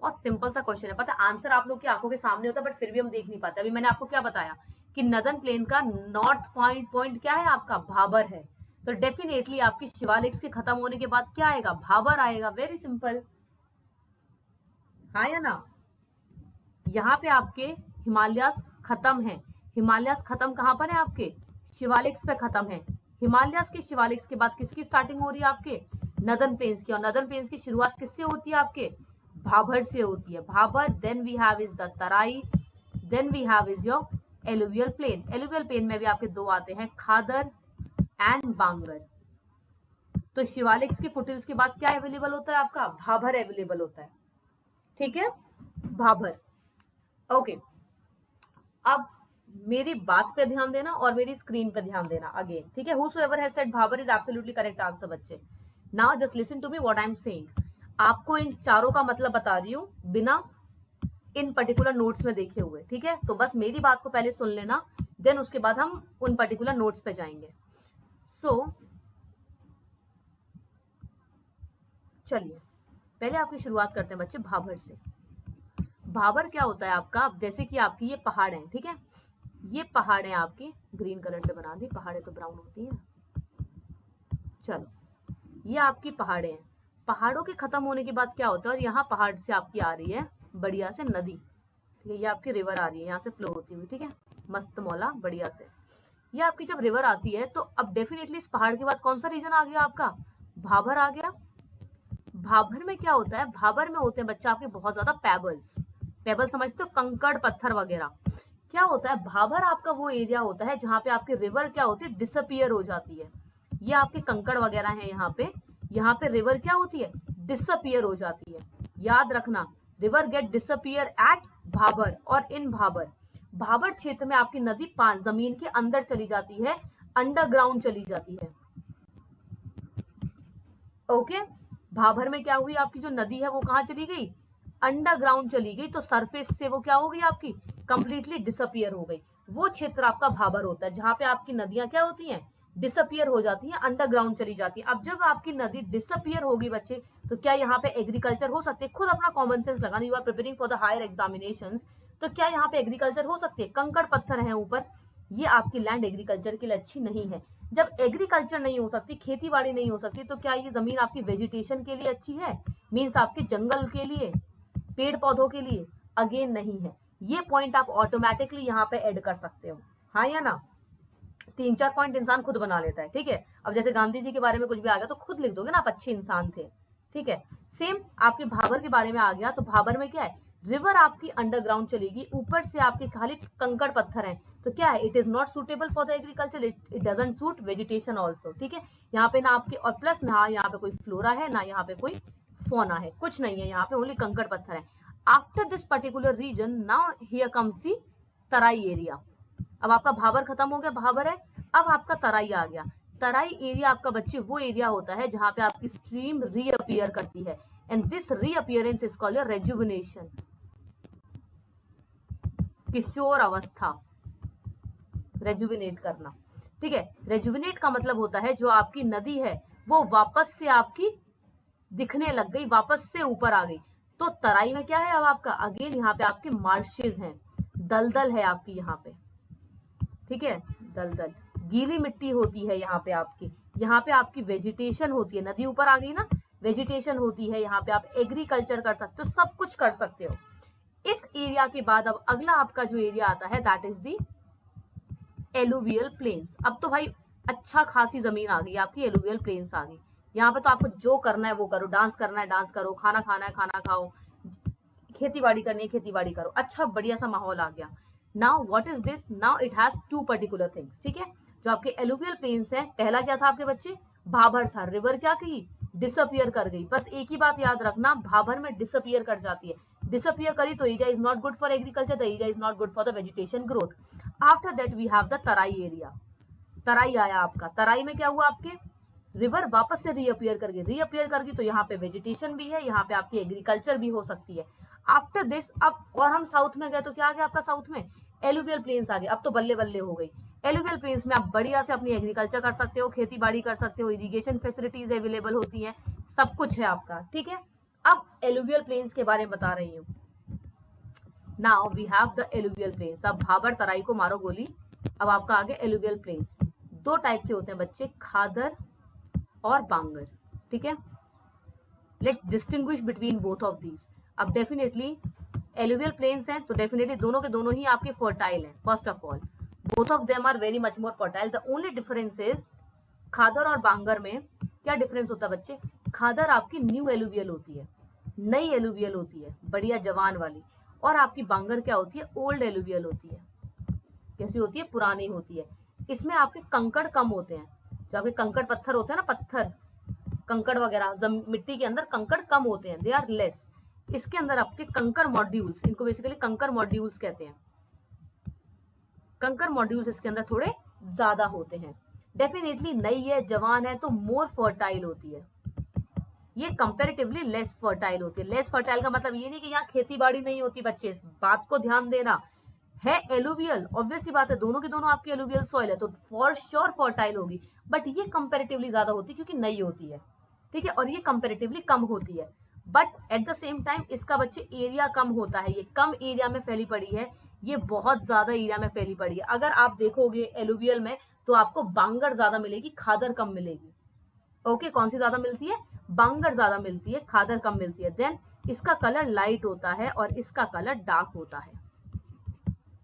बहुत simple सा question है, पता है आंसर आप लोग की आंखों के सामने होता है बट फिर भी हम देख नहीं पाते। अभी मैंने आपको क्या बताया कि नदर्न प्लेन का नॉर्थ पॉइंट क्या है आपका, भाबर है, तो डेफिनेटली आपकी शिवालिक्स के खत्म होने के बाद क्या आएगा, भाबर आएगा, वेरी सिंपल, हाँ या ना? यहाँ पे आपके हिमालयस खत्म है, हिमालयस खत्म कहाँ पर है आपके, शिवालिक्स पे खत्म है। हिमालयस के शिवालिक्स के बाद किसकी स्टार्टिंग हो रही है आपके, नदर्न प्लेन्स की, और नदर्न प्लेन्स की शुरुआत किससे होती है आपके, भाबर से होती है, Bhabar, then we have is the Terai, then we have is your alluvial plain. Alluvial plain में भी आपके 2 आते हैं, खादर एंड बांगर। तो शिवालिक्स के फुटहिल्स के बाद क्या अवेलेबल होता है आपका, भाबर अवेलेबल होता है। ठीक है, भाबर, ओके, अब मेरी बात पे ध्यान देना और मेरी स्क्रीन पे ध्यान देना अगेन, ठीक है। Whosoever has said Bhabar is absolutely correct answer बच्चे। Now just listen to me what I am saying, आपको इन चारों का मतलब बता रही हूँ बिना इन पर्टिकुलर नोट्स में देखे हुए, ठीक है। तो बस मेरी बात को पहले सुन लेना, देन उसके बाद हम उन पर्टिकुलर नोट्स पे जाएंगे। सो चलिए पहले आपकी शुरुआत करते हैं बच्चे भाबर से। भाबर क्या होता है आपका, जैसे कि आपकी ये पहाड़ है, ठीक है, ये पहाड़ है आपकी, ग्रीन कलर से बना दी, पहाड़े तो ब्राउन होती है। चलो ये आपकी पहाड़े हैं, पहाड़ों के खत्म होने के बाद क्या होता है, और यहाँ पहाड़ से आपकी आ रही है बढ़िया से नदी, ठीक है, ये आपकी रिवर आ रही है यहाँ से फ्लो होती हुई, ठीक है, मस्त मौला बढ़िया से। ये आपकी जब रिवर आती है तो अब डेफिनेटली इस पहाड़ के बाद कौन सा रीजन आ गया आपका, भाबर आ गया। भाबर में क्या होता है, भाबर में होते हैं बच्चा आपके बहुत ज्यादा पेबल्स, पेबल समझते हो, कंकड़ पत्थर वगैरह। क्या होता है, भाबर आपका वो एरिया होता है जहाँ पे आपकी रिवर क्या होती है, डिसअपियर हो जाती है। ये आपके कंकड़ वगैरह हैं यहाँ पे रिवर क्या होती है, डिसअपियर हो जाती है। याद रखना, river get disappear at Bhabar, और इन भाबर, भाबर क्षेत्र में आपकी नदी जमीन के अंदर चली जाती है, अंडरग्राउंड चली जाती है। ओके, भाबर में क्या हुई, आपकी जो नदी है वो कहाँ चली गई, अंडरग्राउंड चली गई, तो सरफेस से वो क्या हो गई आपकी, कंप्लीटली डिसअपियर हो गई। वो क्षेत्र आपका भाबर होता है जहां पे आपकी नदियां क्या होती हैं, डिसअपियर हो जाती है, अंडरग्राउंड चली जाती है। अब जब आपकी नदी डिसअपियर होगी बच्चे, तो क्या यहाँ पे एग्रीकल्चर हो सकती है? खुद अपना कॉमन सेंस लगाना, you are preparing for the higher examinations, तो क्या यहाँ पे एग्रीकल्चर हो सकती है? कंकड़ पत्थर है ऊपर, ये आपकी लैंड एग्रीकल्चर के लिए अच्छी नहीं है। जब एग्रीकल्चर नहीं हो सकती, खेती बाड़ी नहीं हो सकती, तो क्या ये जमीन आपकी वेजिटेशन के लिए अच्छी है? मीन्स आपके जंगल के लिए, पेड़ पौधों के लिए? अगेन नहीं है। ये पॉइंट आप ऑटोमेटिकली यहाँ पे ऐड कर सकते हो, हाँ या ना? 3-4 पॉइंट इंसान खुद बना लेता है, ठीक है। अब जैसे गांधी जी के बारे में कुछ भी आ गया तो खुद लिख दोगे ना, आप अच्छे इंसान थे, ठीक है। सेम आपके भाबर के बारे में आ गया, तो भाबर में क्या है? रिवर आपकी अंडरग्राउंड चलेगी, ऊपर से आपके खाली कंकड़ पत्थर हैं, तो क्या है? It is not suitable for the agriculture, it doesn't suit vegetation also, ठीक है। यहाँ पे ना आपके, और प्लस ना यहाँ पे कोई फ्लोरा है, ना यहाँ पे कोई फोना है, कुछ नहीं है यहाँ पे, ओनली कंकड़ पत्थर है। After this particular region, now here comes the Terai area. अब आपका भाबर खत्म हो गया, भाबर है, अब आपका तराई आ गया। तराई एरिया आपका बच्चे वो एरिया होता है जहां पे आपकी स्ट्रीम रीअपियर करती है, and this reappearance is called rejuvenation, किशोर अवस्था, रेजुविनेट करना, ठीक है। रेजुविनेट का मतलब होता है जो आपकी नदी है वो वापस से आपकी दिखने लग गई, वापस से ऊपर आ गई। तो तराई में क्या है अब आपका? अगेन यहाँ पे आपके मार्शेज हैं, दलदल है आपकी यहाँ पे, ठीक है, दलदल, गीली मिट्टी होती है यहाँ पे आपकी वेजिटेशन होती है, नदी ऊपर आ गई ना, वेजिटेशन होती है यहाँ पे, आप एग्रीकल्चर कर सकते हो, सब कुछ कर सकते हो। इस एरिया के बाद अब अगला आपका जो एरिया आता है that is the alluvial plains. अब तो भाई अच्छा खासी जमीन आ गई आपकी, एलुवियल प्लेन्स आ गई। यहाँ पे तो आपको जो करना है वो करो, डांस करना है डांस करो, खाना खाना है खाना खाओ, खेती बाड़ी करनी है खेती बाड़ी करो, अच्छा बढ़िया सा माहौल आ गया। Now what is this? Now it has two particular things, ठीक है। जो आपके एलुवियल प्लेन्स है, पहला क्या था आपके बच्चे? भाबर था, रिवर क्या की? डिसअपियर कर गई। बस एक ही बात याद रखना, भाबर में डिसअपियर कर जाती है, डिसअपियर करी तो area is not good for agriculture, the area is not good for the vegetation growth. After that we have the Terai area. Terai आया आपका, तराई में क्या हुआ? आपके रिवर वापस से रीअपियर कर गई, तो यहाँ पे वेजिटेशन भी है, यहाँ पे आपकी एग्रीकल्चर भी हो सकती है। आफ्टर दिस, अब और हम साउथ में गए तो क्या आ गया आपका? साउथ में एलुवियल प्लेन्स आ गए। अब तो बल्ले बल्ले हो गई, एलुवियल प्लेन्स में आप बढ़िया से अपनी एग्रीकल्चर कर सकते हो, खेती बाड़ी कर सकते हो, इरिगेशन फैसिलिटीज अवेलेबल होती हैं, सब कुछ है आपका, ठीक है। अब एलुवियल प्लेन्स के बारे में बता रही हूँ। Now we have the alluvial plains. अब भाबर तराई को मारो गोली, अब आपका आगे एलुवियल प्लेन्स। दो टाइप के होते हैं बच्चे, खादर और बांगर, ठीक है। Let's distinguish between both of these. अब डेफिनेटली एलुवियल प्लेन्स हैं तो डेफिनेटली दोनों के दोनों ही आपके फर्टाइल हैं। First of all both of them are very much more fertile. The only difference is, Khadar और बांगर में क्या डिफरेंस होता है बच्चे? खादर आपकी न्यू एलुवियल होती है, नई एलुवियल होती है, बढ़िया जवान वाली, और आपकी बांगर क्या होती है? ओल्ड एलुवियल होती है। कैसी होती है? पुरानी होती है। इसमें आपके कंकड़ कम होते हैं, जो आपके कंकड़ पत्थर होते हैं ना, पत्थर कंकड़ वगैरह मिट्टी के अंदर कंकड़ कम होते हैं, दे आर लेस। इसके अंदर आपके कंकर मॉड्यूल्स, इनको बेसिकली कंकर मॉड्यूल्स कहते हैं, कंकर मॉड्यूल्स इसके अंदर थोड़े ज्यादा होते हैं। डेफिनेटली नई है, जवान है, तो मोर फर्टाइल होती है। ये कंपैरेटिवली लेस फर्टाइल होती है। लेस फर्टाइल का मतलब ये नहीं कि यहाँ खेती बाड़ी नहीं होती बच्चे, इस बात को ध्यान देना है। एलुवियल, ऑब्वियस सी बात है, दोनों के दोनों आपकी एलुवियल सॉइल है तो फॉर श्योर फर्टाइल होगी, बट ये कंपैरेटिवली ज्यादा होती है क्योंकि नई होती है, ठीक है, और ये कंपैरेटिवली कम होती है। But at the same time इसका बच्चे एरिया कम होता है, ये कम एरिया में फैली पड़ी है, ये बहुत ज्यादा एरिया में फैली पड़ी है। अगर आप देखोगे एलुवियल में तो आपको बांगर ज्यादा मिलेगी, खादर कम मिलेगी। ओके, कौन सी ज्यादा मिलती है? बांगर ज्यादा मिलती है, खादर कम मिलती है। देन इसका कलर लाइट होता है और इसका कलर डार्क होता है।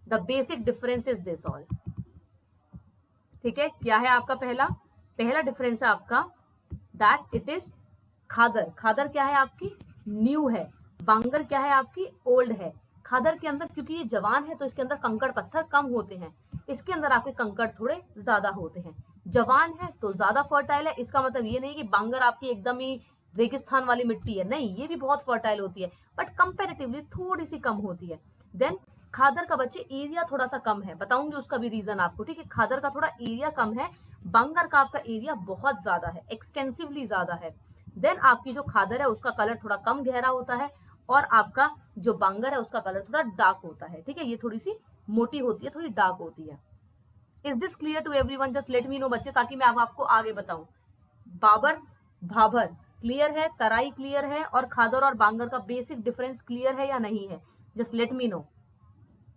The basic difference is this all, ठीक है। क्या है आपका पहला डिफरेंस है आपका दैट इट इज खादर। खादर क्या है आपकी? न्यू है। बांगर क्या है आपकी? ओल्ड है। खादर के अंदर क्योंकि ये जवान है तो इसके अंदर कंकड़ पत्थर कम होते हैं, इसके अंदर आपके कंकड़ थोड़े ज्यादा होते हैं। जवान है तो ज्यादा फर्टाइल है, इसका मतलब ये नहीं कि बांगर आपकी एकदम ही रेगिस्तान वाली मिट्टी है, नहीं, ये भी बहुत फर्टाइल होती है बट कंपैरेटिवली थोड़ी सी कम होती है। देन खादर का बच्चे एरिया थोड़ा सा कम है, बताऊंगी उसका भी रीजन आपको, ठीक है। खादर का थोड़ा एरिया कम है, बांगर का आपका एरिया बहुत ज्यादा है, एक्सटेंसिवली ज्यादा है। देन आपकी जो खादर है उसका कलर थोड़ा कम गहरा होता है और आपका जो बांगर है उसका कलर थोड़ा डार्क होता है, ठीक है। ये थोड़ी सी मोटी होती है, थोड़ी डार्क होती है। Is this clear to everyone? Just let me know बच्चे, ताकि मैं अब आपको आगे बताऊं। बाबर, भाबर क्लियर है, तराई क्लियर है, और खादर और बांगर का बेसिक डिफरेंस क्लियर है या नहीं है? Just let me know.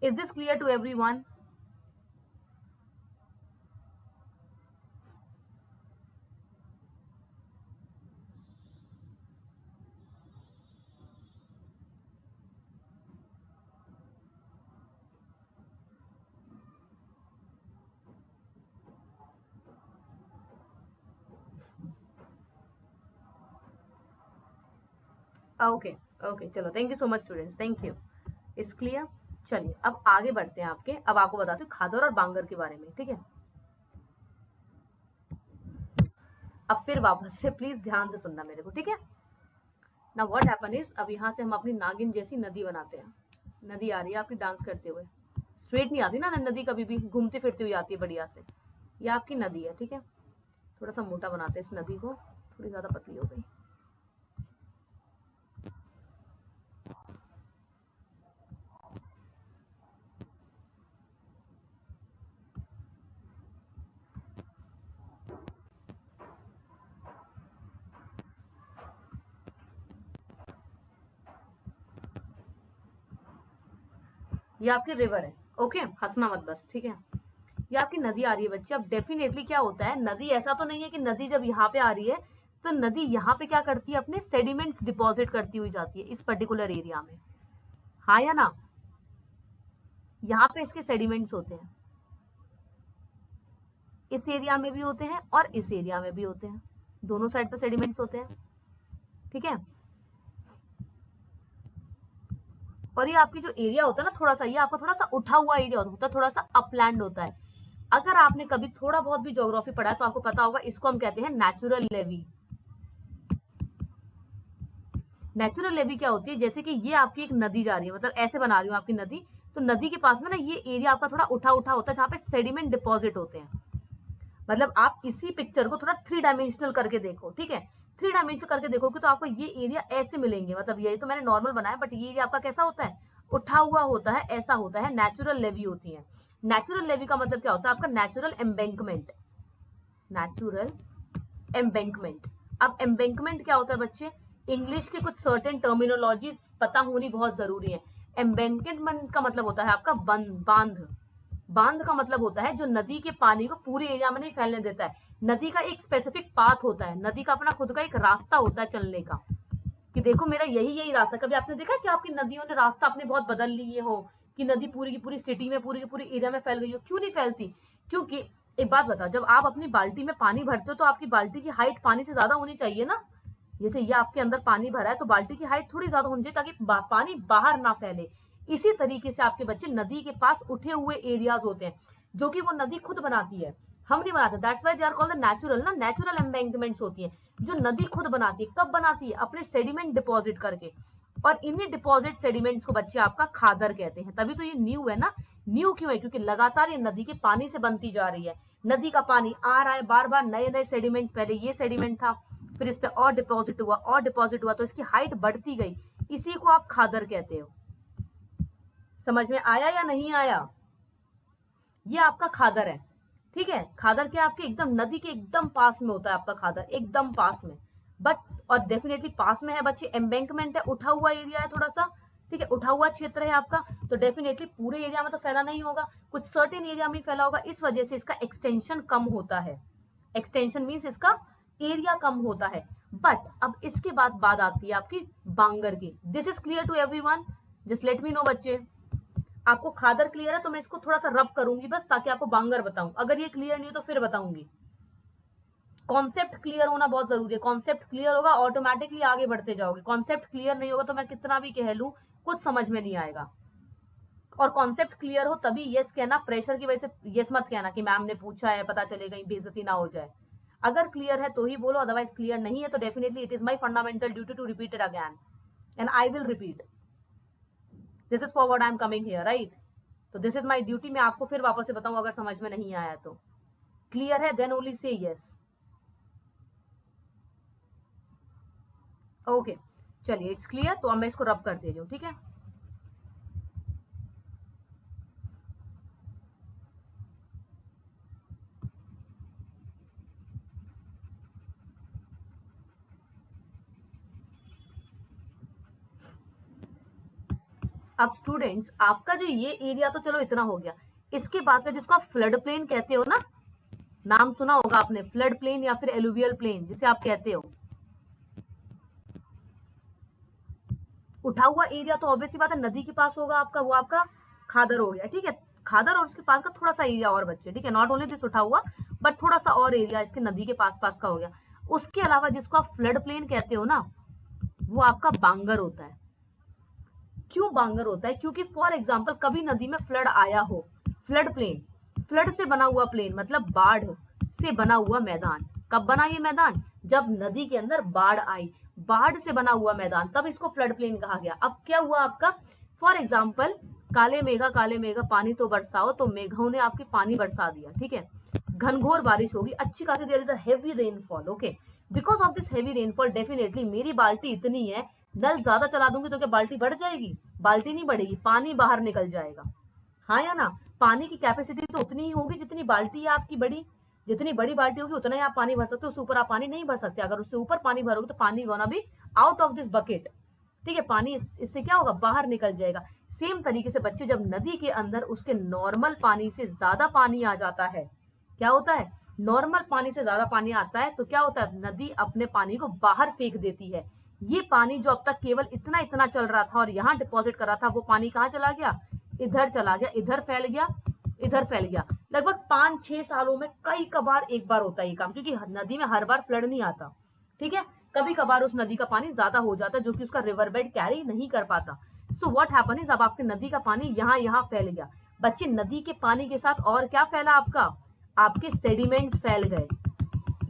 Is this clear to everyone? Okay okay, चलो, thank you so much students, thank you. It's clear. चलिए अब आगे बढ़ते हैं आपके, अब आपको बताती हूँ खादर और बांगर के बारे में, ठीक है। अब फिर वापस से प्लीज ध्यान से सुनना मेरे को, ठीक है ना। व्हाट हैपन इज, अब यहाँ से हम अपनी नागिन जैसी नदी बनाते हैं। नदी आ रही है आपकी डांस करते हुए, स्ट्रेट नहीं आती ना नदी, कभी भी घूमती फिरती हुई आती है बढ़िया से। ये आपकी नदी है, ठीक है। थोड़ा सा मोटा बनाते हैं इस नदी को, थोड़ी ज्यादा पतली हो गई। ये आपकी रिवर है, ओके, हंसना मत बस, ठीक है। ये आपकी नदी आ रही है बच्चे। अब डेफिनेटली क्या होता है, नदी ऐसा तो नहीं है कि नदी जब यहाँ पे आ रही है तो नदी यहाँ पे क्या करती है, अपने सेडिमेंट्स डिपॉजिट करती हुई जाती है इस पर्टिकुलर एरिया में, हाँ या ना। यहाँ पे इसके सेडिमेंट्स होते हैं, इस एरिया में भी होते हैं और इस एरिया में भी होते हैं, दोनों साइड पे सेडिमेंट्स होते हैं, ठीक है। और ये आपकी जो एरिया होता है ना, थोड़ा सा ये आपका थोड़ा सा उठा हुआ एरिया होता है, थोड़ा सा अपलैंड होता है। अगर आपने कभी थोड़ा बहुत भी ज्योग्राफी पढ़ा है तो आपको पता होगा, इसको हम कहते हैं नेचुरल लेवी। नेचुरल लेवी क्या होती है, जैसे कि ये आपकी एक नदी जा रही है, मतलब ऐसे बना रही हूँ आपकी नदी, तो नदी के पास में ना ये एरिया आपका थोड़ा उठा उठा होता है, जहाँ पे सेडिमेंट डिपॉजिट होते हैं। मतलब आप इसी पिक्चर को थोड़ा 3 डायमेंशनल करके देखो, ठीक है। 3 डायमेंशनल करके देखोगे तो आपको ये एरिया ऐसे मिलेंगे, मतलब ये तो मैंने नॉर्मल बनाया, बट ये एरिया आपका कैसा होता है, उठा हुआ होता है, ऐसा होता है, नेचुरल लेवी होती है। नेचुरल लेवी का मतलब क्या होता है, आपका नेचुरल एम्बैंकमेंट। Natural embankment. अब एम्बैंकमेंट क्या होता है बच्चे, इंग्लिश के कुछ सर्टेन टर्मिनोलॉजी पता होनी बहुत जरूरी है। एम्बैंकमेंट का मतलब होता है आपका बांध। बांध का मतलब होता है जो नदी के पानी को पूरे एरिया में नहीं फैलने देता है। नदी का एक स्पेसिफिक पाथ होता है, नदी का अपना खुद का एक रास्ता होता है चलने का, कि देखो मेरा यही रास्ता। कभी आपने देखा है कि आपकी नदियों ने रास्ता अपने बहुत बदल लिए हो, कि नदी पूरी की पूरी सिटी में, पूरी की पूरी एरिया में फैल गई हो? क्यों नहीं फैलती? क्योंकि एक बात बताओ, जब आप अपनी बाल्टी में पानी भरते हो तो आपकी बाल्टी की हाइट पानी से ज्यादा होनी चाहिए ना। जैसे ये आपके अंदर पानी भरा है तो बाल्टी की हाइट थोड़ी ज्यादा होनी चाहिए, ताकि पानी बाहर ना फैले। इसी तरीके से आपके बच्चे नदी के पास उठे हुए एरियाज होते हैं, जो कि वो नदी खुद बनाती है, हम नहीं बनाते। That's why they are called the natural ना, नेचुरल एम्बैंकमेंट्स होती हैं जो नदी खुद बनाती है। कब बनाती है? अपने सेडिमेंट डिपॉजिट करके। और इन्हीं डिपॉजिट सेडिमेंट्स को बच्चे आपका खादर कहते हैं। तभी तो ये न्यू है ना। न्यू क्यों है? क्योंकि लगातार ये नदी के पानी से बनती जा रही है। नदी का पानी आ रहा है बार बार, नए नए सेडिमेंट्स, पहले ये सेडिमेंट था, फिर इस पे और डिपॉजिट हुआ और डिपॉजिट हुआ, तो इसकी हाइट बढ़ती गई। इसी को आप खादर कहते हो। समझ में आया या नहीं आया? ये आपका खादर है, ठीक है। खादर क्या, आपके एकदम नदी के एकदम पास में होता है आपका खादर, एकदम पास में। बट और डेफिनेटली पास में है बच्चे, एम्बैंकमेंट है, उठा हुआ एरिया है थोड़ा सा, ठीक है, उठा हुआ क्षेत्र है आपका, तो डेफिनेटली पूरे एरिया में तो फैला नहीं होगा, कुछ सर्टेन एरिया में फैला होगा। इस वजह से इसका एक्सटेंशन कम होता है। एक्सटेंशन मीन्स इसका एरिया कम होता है। बट अब इसके बाद बात आती है आपकी बांगर की। This is clear to everyone? Just let me know बच्चे। आपको खादर क्लियर है तो मैं इसको थोड़ा सा रब करूंगी बस, ताकि आपको बांगर बताऊं। अगर ये क्लियर नहीं है तो फिर बताऊंगी। कॉन्सेप्ट क्लियर होना बहुत जरूरी है। कॉन्सेप्ट क्लियर होगा ऑटोमेटिकली आगे बढ़ते जाओगे। कॉन्सेप्ट क्लियर नहीं होगा तो मैं कितना भी कह लूं, कुछ समझ में नहीं आएगा। और कॉन्सेप्ट क्लियर हो तभी यस कहना, प्रेशर की वजह से यस मत कहना कि मैम ने पूछा है, पता चलेगा, बेइज्जती ना हो जाए। अगर क्लियर है तो ही बोलो, अदरवाइज क्लियर नहीं है तो definitely it is my fundamental duty to repeat it again, and I will repeat. This is for what I am coming here, right? तो दिस इज माई ड्यूटी। मैं आपको फिर वापस से बताऊं अगर समझ में नहीं आया तो। क्लियर है then only say yes. Okay, चलिए इट्स क्लियर। तो अब मैं इसको रब कर दे रही हूँ, ठीक है। अब स्टूडेंट्स आपका जो ये एरिया तो चलो इतना हो गया, इसके बाद का जिसको आप फ्लड प्लेन कहते हो ना, नाम सुना होगा आपने, फ्लड प्लेन या फिर एलुवियल प्लेन जिसे आप कहते हो, उठा हुआ एरिया तो ऑब्वियसली बात है नदी के पास होगा आपका, वो आपका खादर हो गया, ठीक है। खादर और उसके पास का थोड़ा सा एरिया और बच्चे, ठीक है, नॉट ओनली दिस उठा हुआ बट थोड़ा सा और एरिया इसके नदी के पास पास का हो गया। उसके अलावा जिसको आप फ्लड प्लेन कहते हो ना, वो आपका बांगर होता है। क्यों बांगर होता है? क्योंकि फॉर एग्जाम्पल कभी नदी में फ्लड आया हो, फ्लड प्लेन, फ्लड से बना हुआ प्लेन मतलब बाढ़ से बना हुआ मैदान। कब बना ये मैदान? जब नदी के अंदर बाढ़ आई, बाढ़ से बना हुआ मैदान, तब इसको फ्लड प्लेन कहा गया। अब क्या हुआ आपका, फॉर एग्जाम्पल काले मेघा पानी तो बरसाओ, तो मेघों ने आपके पानी बरसा दिया, ठीक है, घनघोर बारिश होगी, अच्छी खासी there is heavy rainfall, okay, because of this heavy rainfall definitely मेरी बाल्टी इतनी है, नल ज्यादा चला दूंगी तो क्या बाल्टी बढ़ जाएगी? बाल्टी नहीं बढ़ेगी, पानी बाहर निकल जाएगा, हाँ या ना? पानी की कैपेसिटी तो उतनी ही होगी जितनी बाल्टी है आपकी बड़ी, जितनी बड़ी बाल्टी होगी उतना ही आप पानी भर सकते हो, उससे ऊपर आप पानी नहीं भर सकते। अगर उससे ऊपर पानी भरोगे तो पानी गोना भी आउट ऑफ दिस बकेट, ठीक है, पानी इससे क्या होगा, बाहर निकल जाएगा। सेम तरीके से बच्चे, जब नदी के अंदर उसके नॉर्मल पानी से ज्यादा पानी आ जाता है, क्या होता है, नॉर्मल पानी से ज्यादा पानी आता है तो क्या होता है, नदी अपने पानी को बाहर फेंक देती है। ये पानी जो अब तक केवल इतना इतना चल रहा था और यहाँ डिपॉजिट कर रहा था, वो पानी कहाँ चला गया, इधर चला गया, इधर फैल गया, इधर फैल गया। लगभग 5-6 सालों में कई कबार एक बार होता है ये काम, क्योंकि नदी में हर बार फ्लड नहीं आता, ठीक है, कभी कभार उस नदी का पानी ज्यादा हो जाता है जो कि उसका रिवर बेड कैरी नहीं कर पाता। सो व्हाट हैपन इज, अब आपकी नदी का पानी यहाँ फैल गया। बच्चे, नदी के पानी के साथ और क्या फैला आपका, आपके सेडिमेंट्स फैल गए।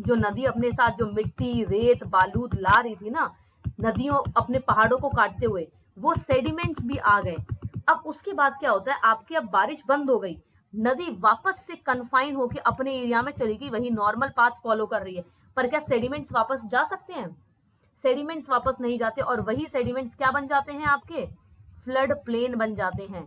जो नदी अपने साथ जो मिट्टी, रेत, बालूद ला रही थी ना, नदियों अपने पहाड़ों को काटते हुए, वो सेडिमेंट्स भी आ गए। अब उसके बाद क्या होता है, आपकी अब बारिश बंद हो गई, नदी वापस से कन्फाइन होकर अपने एरिया में चली गई, वही नॉर्मल पाथ फॉलो कर रही है। पर क्या सेडिमेंट्स वापस जा सकते हैं? सेडिमेंट्स वापस नहीं जाते, और वही सेडिमेंट्स क्या बन जाते हैं आपके, फ्लड प्लेन बन जाते हैं।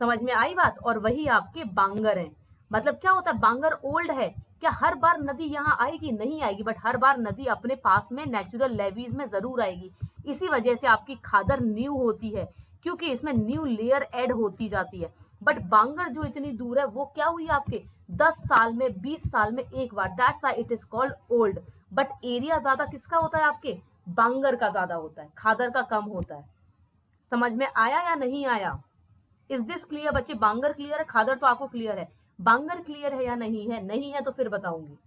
समझ में आई बात? और वही आपके बांगर हैं। मतलब क्या होता है, बांगर ओल्ड है, क्या हर बार नदी यहाँ आएगी? नहीं आएगी, बट हर बार नदी अपने पास में नेचुरल लेवीज में जरूर आएगी। इसी वजह से आपकी खादर न्यू होती है, क्योंकि इसमें न्यू लेयर ऐड होती जाती है। बट बांगर जो इतनी दूर है, वो क्या हुई आपके 10 साल में, 20 साल में एक बार, that's why it is called old. But area ज्यादा किसका होता है, आपके बांगर का ज्यादा होता है, खादर का कम होता है। समझ में आया या नहीं आया? इज दिस क्लियर बच्चे? बांगर क्लियर है, खादर तो आपको क्लियर है, बांगर क्लियर है या नहीं है? नहीं है तो फिर बताऊंगी।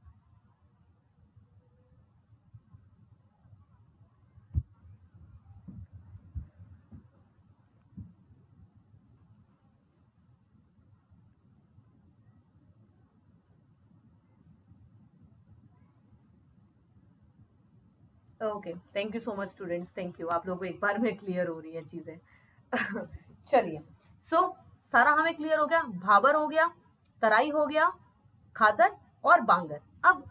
Okay, thank you so much students, thank you. आप लोगों को एक बार में क्लियर हो रही है चीजें। चलिए, सो सारा हमें क्लियर हो गया, भाबर हो गया, तराई हो गया, खादर और बांगर। अब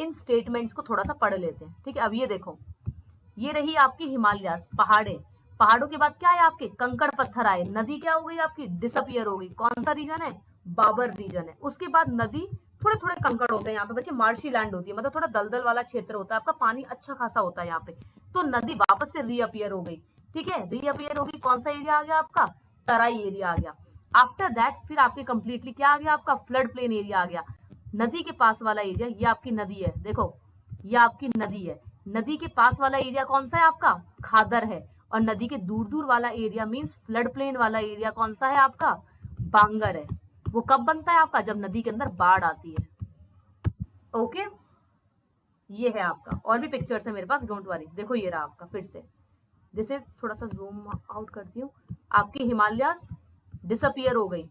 इन स्टेटमेंट्स को थोड़ा सा पढ़ लेते हैं, ठीक है। अब ये देखो, ये रही आपकी हिमालय, पहाड़े, पहाड़ों के बाद क्या है आपके, कंकड़ पत्थर आए, नदी क्या हो गई आपकी, डिसअपियर हो गई। कौन सा रीजन है, बाबर रीजन है। उसके बाद नदी, थोड़े थोड़े कंकड़ होते हैं यहाँ पे बच्चे, मार्शी लैंड होती है, मतलब थोड़ा दलदल वाला क्षेत्र होता है, आपका पानी अच्छा खासा होता है यहाँ पे, तो नदी वापस से रीअपियर हो गई, ठीक है, रीअपियर होगी। कौन सा एरिया आ गया आपका, तराई एरिया आ गया। आफ्टर दैट फिर आपके कंप्लीटली क्या आ गया आपका, फ्लड प्लेन एरिया आ गया। नदी के पास वाला एरिया, ये आपकी नदी है, देखो ये आपकी नदी है, नदी के पास वाला एरिया कौन सा है आपका, खादर है। और नदी के दूर दूर वाला एरिया मींस फ्लड प्लेन वाला एरिया कौन सा है आपका, बांगर है। वो कब बनता है आपका, जब नदी के अंदर बाढ़ आती है। ओके, ये है आपका, और भी पिक्चर्स है मेरे पास, डोंट वरी। देखो ये रहा आपका, फिर से दिस इज, थोड़ा सा जूम आउट करती हूँ, आपकी हिमालय डिसअपियर हो गई,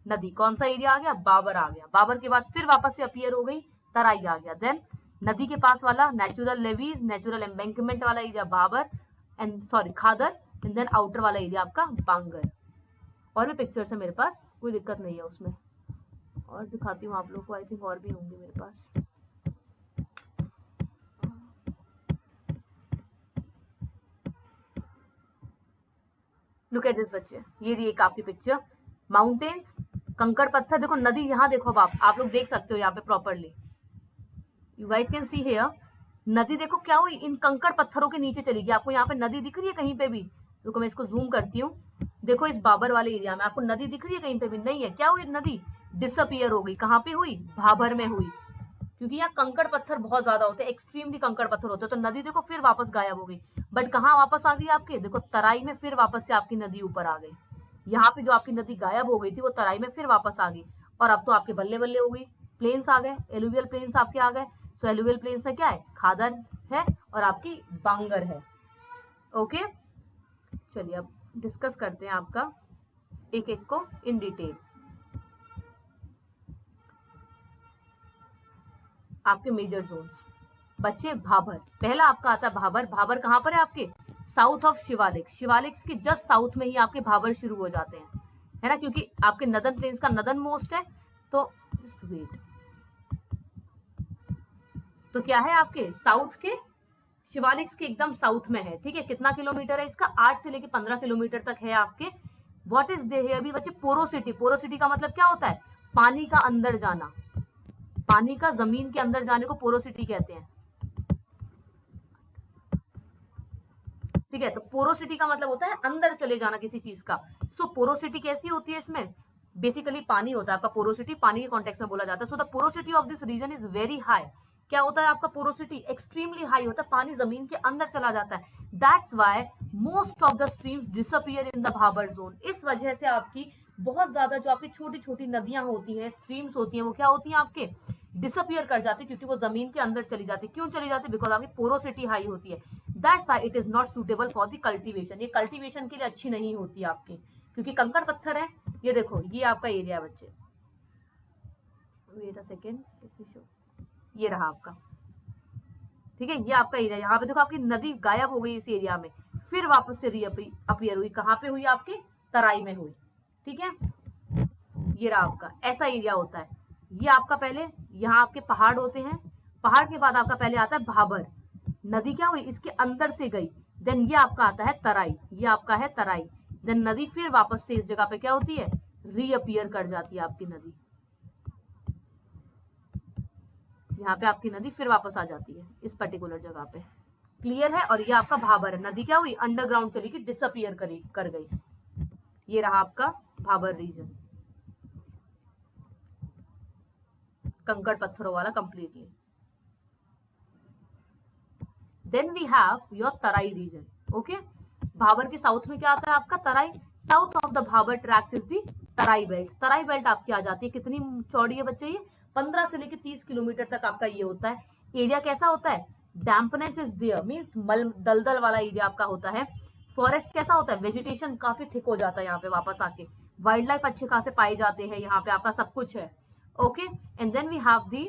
नदी कौन सा एरिया आ गया, बाबर आ गया। बाबर के बाद फिर वापस से अपीयर हो गई, तराई आ गया। देन नदी के पास वाला नेचुरल लेवीज, नेचुरल एम्बैंकमेंट वाला area Bhabar and sorry Khadar, and then outer वाला एरिया आपका बांगर। और भी पिक्चर्स है मेरे पास, कोई दिक्कत नहीं है उसमें, और दिखाती हूँ आप लोग को, आई थिंक और भी होंगे मेरे पास। लुक एट दिस बच्चे, ये रही एक आपकी पिक्चर, माउंटेन्स, कंकड़ पत्थर, देखो नदी यहाँ देखो, अब आप लोग देख सकते हो यहाँ पे properly, you guys can see here, नदी देखो क्या हुई, इन कंकड़ पत्थरों के नीचे चली गई। आपको यहाँ पे नदी दिख रही है कहीं पे भी, रुको मैं इसको जूम करती हूँ। देखो इस बाबर वाले एरिया में आपको नदी दिख रही है कहीं पे भी? नहीं है। क्या हुई नदी? डिसअपियर हो गई। कहाँ पे हुई? भाबर में हुई, क्योंकि यहाँ कंकड़ पत्थर बहुत ज्यादा होते हैं, एक्सट्रीमली कंकड़ पत्थर होते हैं। तो नदी देखो फिर वापस गायब हो गई। बट कहाँ वापस आ गई आपके? देखो तराई में फिर वापस से आपकी नदी ऊपर आ गई। यहाँ पे जो आपकी नदी गायब हो गई थी वो तराई में फिर वापस आ गई। और अब तो आपके बल्ले बल्ले हो गई, प्लेन्स आ गए, एलुवियल प्लेन्स आपके आ गए। तो एलुवियल प्लेन्स में क्या है? खादर है और आपकी बांगर है। ओके, चलिए अब डिस्कस करते हैं आपका एक एक को इन डिटेल। आपके मेजर जोन्स बच्चे, भाबर पहला आपका आता है। भाबर, भाबर कहाँ पर है आपके? South of Shivalik. शिवालिक्स के जस्ट साउथ में ही आपके भाबर शुरू हो जाते हैं, है ना, क्योंकि आपके नदन प्लेन्स का नदन मोस्ट है। तो जस्ट वेट, तो क्या है आपके साउथ के शिवालिक्स के एकदम साउथ में है। ठीक है, कितना किलोमीटर है इसका? 8 से लेके 15 किलोमीटर तक है आपके। व्हाट इज दे अभी बच्चे? पोरोसिटी। पोरोसिटी का मतलब क्या होता है? पानी का अंदर जाना, पानी का जमीन के अंदर जाने को पोरोसिटी कहते हैं। ठीक है, तो पोरोसिटी का मतलब होता है अंदर चले जाना किसी चीज का। सो पोरोसिटी कैसी होती है इसमें? बेसिकली पानी होता है आपका पोरोसिटी, पानी के कॉन्टेक्स्ट में बोला जाता है। So the porosity of this region is very high. क्या होता है आपका पोरोसिटी? एक्सट्रीमली हाई होता है, पानी जमीन के अंदर चला जाता है। That's why most of the streams disappear in the Bhabar zone. इस वजह से आपकी बहुत ज्यादा जो आपकी छोटी छोटी नदियां होती हैं, स्ट्रीम्स होती हैं, वो क्या होती हैं आपके? डिसअपियर कर जाती है, क्योंकि वो जमीन के अंदर चली जाती है। क्यों चली जाती है? बिकॉज आपकी पोरोसिटी हाई होती है। That's why it is not suitable for the cultivation. ये कल्टीवेशन के लिए अच्छी नहीं होती आपकी, क्योंकि कंकड़ पत्थर है। ये देखो, ये आपका एरिया है बच्चे, वेट अ सेकेंड, ये रहा आपका। ठीक है, ये आपका एरिया। यहाँ पे देखो आपकी नदी गायब हो गई इस एरिया में, फिर वापस से रीअपियर हुई। कहाँ पे हुई? आपकी तराई में हुई। ठीक है, ये रहा आपका, ऐसा एरिया होता है। ये आपका पहले यहाँ आपके पहाड़ होते हैं, पहाड़ के बाद आपका पहले आता है भाबर। नदी क्या हुई? इसके अंदर से गई। देन ये आपका आता है तराई, ये आपका है तराई। देन नदी फिर वापस से इस जगह पे क्या होती है? रीअपियर कर जाती है आपकी नदी। यहाँ पे आपकी नदी फिर वापस आ जाती है इस पर्टिकुलर जगह पे। क्लियर है? और ये आपका भाबर है। नदी क्या हुई? अंडरग्राउंड चली गई, डिसअपियर कर गई। ये रहा आपका भाबर रीजन, कंकड़ पत्थरों वाला completely. Then we have your Terai region. Okay, Bhabar के साउथ में क्या आता है आपका? Terai. South of the Bhabar tracts is the Terai belt. Terai belt आपकी आ जाती है, कितनी चौड़ी है बच्चे? ये 15 से लेके 30 किलोमीटर तक आपका ये होता है। एरिया कैसा होता है? डैम्पनेस इज देयर, मीन्स दलदल वाला एरिया आपका होता है। फॉरेस्ट कैसा होता है? वेजिटेशन काफी थिक हो जाता है यहाँ पे वापस आके। वाइल्ड लाइफ अच्छे खासे पाए जाते हैं यहाँ पे, आपका सब कुछ है। Okay, and then we have the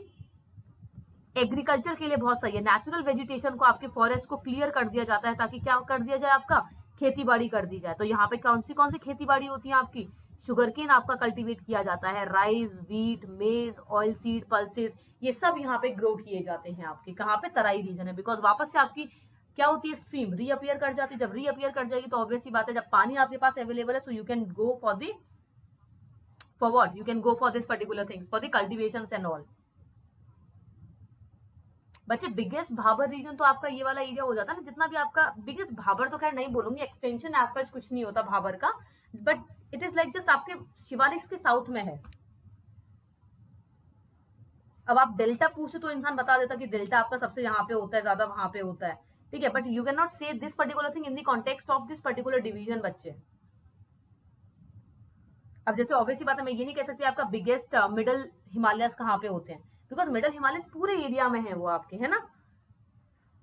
agriculture के लिए बहुत सही है। नेचुरल वेजिटेशन को, आपके फॉरेस्ट को क्लियर कर दिया जाता है, ताकि क्या कर दिया जाए? आपका खेती बाड़ी कर दी जाए। तो यहाँ पे कौन सी खेती बाड़ी होती है आपकी? शुगरकेन आपका कल्टीवेट किया जाता है, राइस, व्हीट, मेज, ऑयल सीड, पल्सेस, ये सब यहाँ पे ग्रो किए जाते हैं आपके। कहाँ पे? तराई रीजन है। बिकॉज वापस से आपकी क्या होती है? स्ट्रीम रीअपियर कर जाती है। जब रीअपियर कर जाएगी तो ऑब्वियसली बात है, जब पानी आपके पास अवेलेबल है, so you can go for the for what? You can go for this particular things, for the cultivation and all. बच्चे बिगेस्ट भाबर रीजन तो आपका ये वाला एरिया हो जाता है ना, जितना भी आपका बिगेस्ट भाबर तो खैर नहीं बोलूंगी, एक्सटेंशन एज कुछ नहीं होता भाबर का, but it is like just आपके शिवालिक्स के साउथ में है। अब आप डेल्टा पूछे तो इंसान बता देता कि डेल्टा आपका सबसे यहाँ पे होता है, ज्यादा वहां पे होता है। ठीक है, बट यू कैन नॉट से this particular thing in the context of this particular division बच्चे। अब जैसे ऑब्वियसली बात है, मैं ये नहीं कह सकती आपका बिगेस्ट मिडल हिमालयस कहाँ पे होते हैं, बिकॉज मिडल हिमालयस पूरे एरिया में है वो आपके, है ना।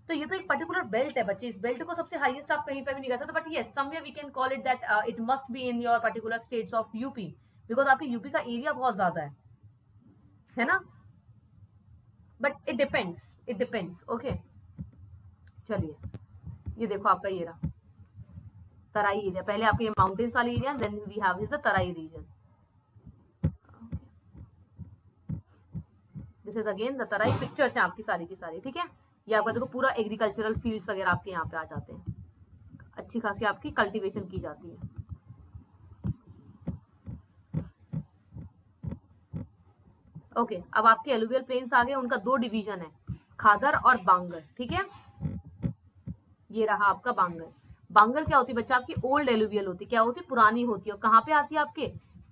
तो ये तो एक पर्टिकुलर बेल्ट है बच्चे, इस बेल्ट को सबसे हाईएस्ट आप कहीं पे भी नहीं कर सकते, but yes somewhere we can call it that it must be in your particular states of UP, because आपके यूपी का एरिया बहुत ज्यादा है ना। But it depends. ओके, चलिए ये देखो आपका ये रहा तराई एरिया। पहले आपके ये माउंटेन्स वाली area, then we have is the Terai region. This is again the Terai. Pictures हैं आपकी सारी की सारी, ठीक है। ये आपका देखो पूरा एग्रीकल्चरल फील्ड्स वगैरह आपके यहाँ पे आ जाते हैं, अच्छी खासी आपकी कल्टीवेशन की जाती है। ओके, अब आपके एलुवियल प्लेन्स आ गए, उनका दो डिवीजन है, खादर और बांगर, ठीक है। ये रहा आपका बांगर। बांगर क्या होती है बच्चा आपकी? ओल्ड एलुवियल होती है। क्या होती है? पुरानी होती है। और कहाँ पे आती है आपके?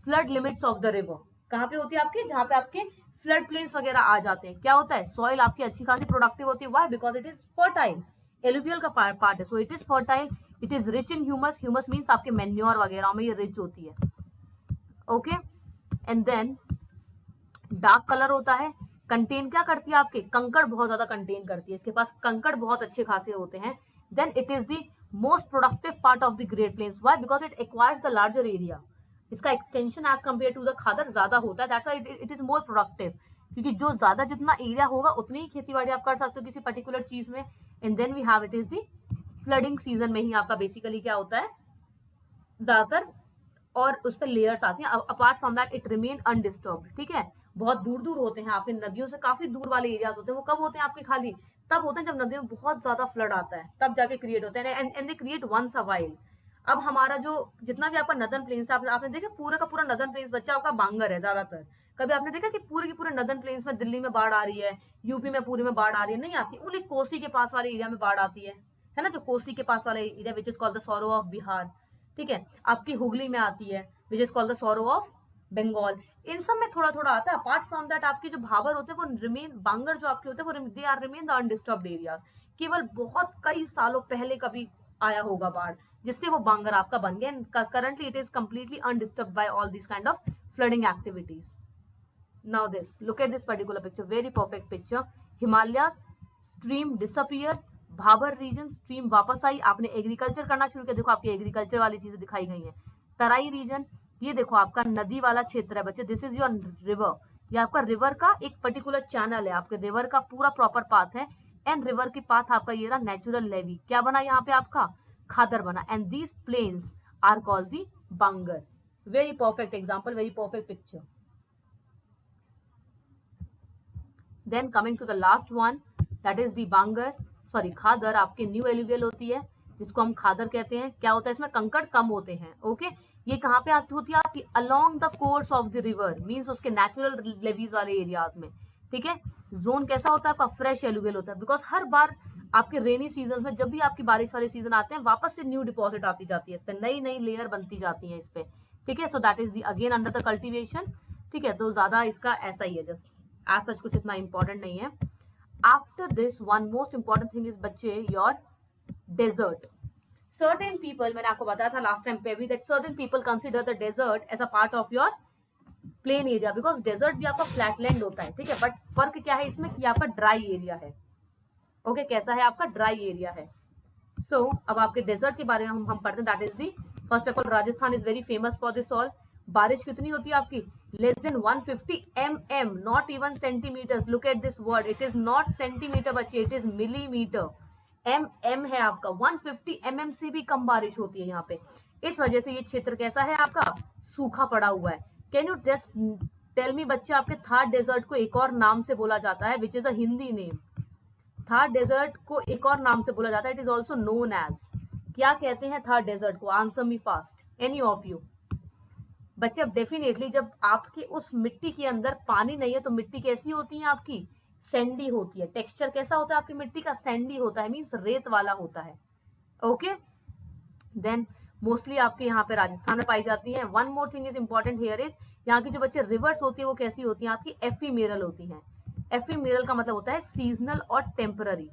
Flood limits of the river. कहाँ पे होती है आपके? जहाँ पे आपके फ्लड प्लेन्स वगैरह आ जाते हैं। क्या होता है? सॉइल आपकी अच्छी खासी प्रोडक्टिव होती है। Why? Because it is fertile. Alluvial का पार्ट है, so it is fertile, it is rich in humus. Humus means आपके मेन्योर वगैरह में ये रिच होती है। Okay, and then dark colour होता है। कंटेन क्या करती है आपके? कंकड़ बहुत ज्यादा कंटेन करती है। इसके पास कंकड़ बहुत अच्छे खासे होते हैं। Then it is the most productive part of the great plains. Why? Because it acquires the larger area. इसका extension as compare to the khadar ज्यादा होता है। That's why it is more productive, क्योंकि जो ज्यादा जितना एरिया होगा उतनी ही खेती बाड़ी आप कर सकते हो किसी पर्टिकुलर चीज में। And then we have it is the flooding season में ही आपका बेसिकली क्या होता है ज्यादातर, और उस पर लेयर्स आती हैं। Apart from that it remain undisturbed. ठीक है, बहुत दूर दूर होते हैं आपके, नदियों से काफी दूर वाले एरियाज होते हैं। वो कब होते हैं आपके? खाली तब होते हैं जब नदियों में बहुत ज्यादा फ्लड आता है, तब जाके क्रिएट होते हैं। And they create once a while. अब हमारा जो जितना भी आपका नदन प्लेन्स है, आपने देखा पूरा का पूरा नदन प्लेन्स बच्चा आपका बांगर है ज्यादातर। कभी आपने देखा कि पूरे के पूरे नदन प्लेन्स में दिल्ली में बाढ़ आ रही है, यूपी में पूरे में बाढ़ आ रही है? नहीं आती। ओनली कोसी के पास वाले एरिया में बाढ़ आती है ना, जो कोसी के पास वाला area which is called the sorrow of Bihar. ठीक है, आपकी हुगली में आती है which is called the sorrow of Bengal. इन सब में थोड़ा थोड़ा आता है। अपार्ट फ्रॉम दैट आपके जो भाबर होते हैं वो रिमेन, बांगर जो आपके होते हैं वो they are remain the undisturbed areas. केवल बहुत कई सालों पहले कभी आया होगा बाढ़, जिससे वो बांगर आपका बन गया। Currently it is completely undisturbed by all this kind of flooding activities. Now this, look at this particular picture, very perfect picture. Himalayas, stream disappear, Bhabar region, stream वापस आई, आपने एग्रीकल्चर करना शुरू किया। देखो आपकी एग्रीकल्चर वाली चीजें दिखाई गई हैं। तराई रीजन, ये देखो आपका नदी वाला क्षेत्र है बच्चे, दिस इज योर रिवर। ये आपका रिवर का एक पर्टिकुलर चैनल है, आपके रिवर का पूरा प्रॉपर पाथ है। एंड रिवर की पाथ आपका ये रहा नेचुरल लेवी। क्या बना यहाँ पे आपका? खादर बना। And these plains are called the bangar. Very perfect example, very perfect picture. Then coming to the last one, that is the bangar, sorry khadar आपके न्यू एलुवियल होती है, जिसको हम खादर कहते हैं। क्या होता है इसमें? कंकड़ कम होते हैं। ओके, ये कहाँ पे आती होती है आपकी? Along the course of the river, means उसके नेचुरल लेवीज वाले एरियाज में। ठीक है, जोन कैसा होता है आपका? फ्रेश एलुवियल होता है। बिकॉज हर बार आपके रेनी सीजन में जब भी आपकी बारिश वाले सीजन आते हैं, वापस से न्यू डिपॉजिट आती जाती है, इस पे नई नई लेयर बनती जाती है इस पे। ठीक है, so that is the again under the cultivation. ठीक है, तो ज्यादा इसका ऐसा ही है, जस्ट एज सच कुछ इतना इंपॉर्टेंट नहीं है। After this one most important thing is बच्चे योर डेजर्ट। सर्टेन पीपल, मैंने आपको बताया था लास्ट टाइम पे भी, that certain people consider the desert as a part of your plain area, because desert भी आपका फ्लैटलैंड होता है। ठीक है, बट फर्क क्या है इसमें कि आपका ड्राई एरिया है। ओके, कैसा है आपका? ड्राई एरिया है। सो अब आपके डेजर्ट के बारे में हम पढ़ते हैं। That is the first of all Rajasthan is very famous for this all. बारिश कितनी होती है आपकी? Less than 150 mm, not even centimetres. Look at this word, it is not centimetre बच्चे, इट इज मिलीमीटर। mm है आपका, 150 mm से भी कम बारिश होती है यहाँ पे। इस वजह से ये क्षेत्र कैसा है आपका? सूखा पड़ा हुआ है। Can you just tell me बच्चे, आपके थार डेजर्ट को एक और नाम से बोला जाता है, which is a Hindi name. Thar desert को एक और नाम से बोला जाता है, it is also known as, क्या कहते हैं थार डेजर्ट को? Answer me fast, any of you बच्चे। अब डेफिनेटली जब आपके उस मिट्टी के अंदर पानी नहीं है तो मिट्टी कैसी होती है आपकी? सैंडी होती है। टेक्सचर कैसा होता है आपकी मिट्टी का? सैंडी होता है, मीन्स रेत वाला होता है। ओके, देन मोस्टली आपके यहाँ पे राजस्थान में पाई जाती है। One more thing is important here is, यहाँ की जो बच्चे रिवर्स होती है वो कैसी होती है आपकी? एफीमेरल होती है। एफीमेरल का मतलब होता है सीजनल और टेम्पररी।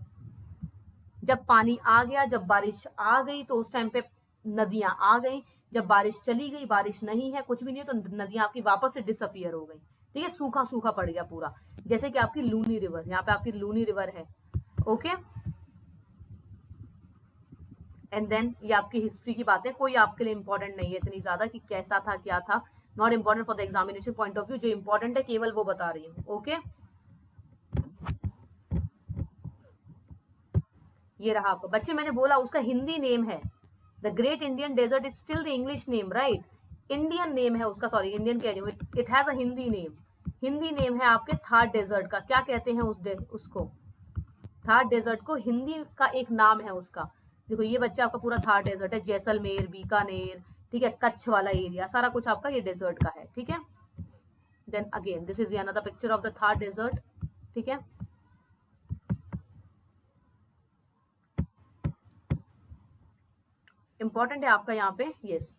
जब पानी आ गया, जब बारिश आ गई तो उस टाइम पे नदियां आ गई, जब बारिश चली गई, बारिश नहीं है, कुछ भी नहीं है, तो नदियां आपकी वापस से डिसअपियर हो गई। ठीक है, सूखा सूखा पड़ गया पूरा, जैसे कि आपकी लूनी रिवर, यहाँ पे आपकी लूनी रिवर है। ओके, एंड देन ये आपकी हिस्ट्री की बातें, कोई आपके लिए इंपॉर्टेंट नहीं है इतनी ज्यादा कि कैसा था क्या था, not important for the examination point of view. जो इंपॉर्टेंट है केवल वो बता रही हूँ। ओके, ये रहा आपको बच्चे, मैंने बोला उसका हिंदी नेम है the great Indian desert, is still the English name, right? Indian name है उसका, सॉरी इंडियन कह रही हूँ, it has a Hindi name. Hindi name है आपके थार डेजर्ट का। क्या कहते हैं उसको? थार डेजर्ट को हिंदी का एक नाम है उसका। देखो ये बच्चा आपका पूरा थार डेजर्ट है, जैसलमेर, बीकानेर, ठीक है, कच्छ वाला एरिया, सारा कुछ आपका ये डेजर्ट का है। ठीक है, then again this is another picture of the Thar desert. ठीक है, इंपॉर्टेंट है आपका यहाँ पे, यस,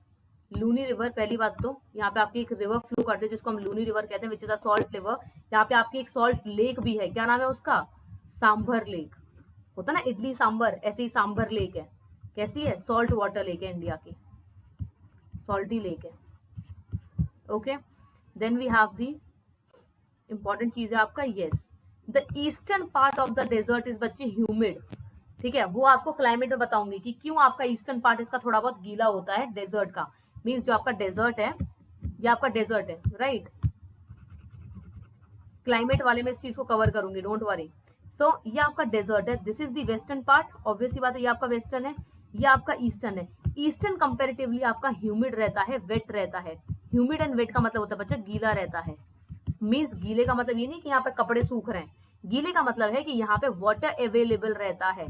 लूनी रिवर। पहली बात तो यहाँ पे आपकी एक रिवर फ्लो करती है जिसको हम लूनी रिवर कहते हैं, विच इज अ सॉल्ट रिवर। यहाँ पे आपकी एक सॉल्ट लेक भी है, क्या नाम है उसका, सांभर लेक। होता ना इडली सांभर, ऐसे ही सांभर लेक है। कैसी है, सॉल्ट वाटर लेक है, इंडिया की सॉल्टी लेक है। Okay, then we have the important चीज है आपका, yes, the eastern part of the desert is बच्चे ह्यूमिड। ठीक है, वो आपको क्लाइमेट में बताऊंगी कि क्यों आपका ईस्टर्न पार्ट इसका थोड़ा बहुत गीला होता है डेजर्ट का। मीन्स जो आपका डेजर्ट है, ये आपका डेजर्ट है, राइट। क्लाइमेट वाले में इस चीज को कवर करूंगी, डोंट वरी। सो ये आपका डेजर्ट है, this is the western part, obviously बात है, ये आपका वेस्टर्न है, ये आपका ईस्टर्न है। ईस्टर्न कंपेरेटिवली आपका ह्यूमिड रहता है, वेट रहता है। ह्यूमिड एंड वेट का मतलब होता है बच्चा गीला रहता है। मीन्स गीले का मतलब ये नहीं कि यहाँ पे कपड़े सूख रहे हैं, गीले का मतलब है कि यहाँ पे वाटर अवेलेबल रहता है,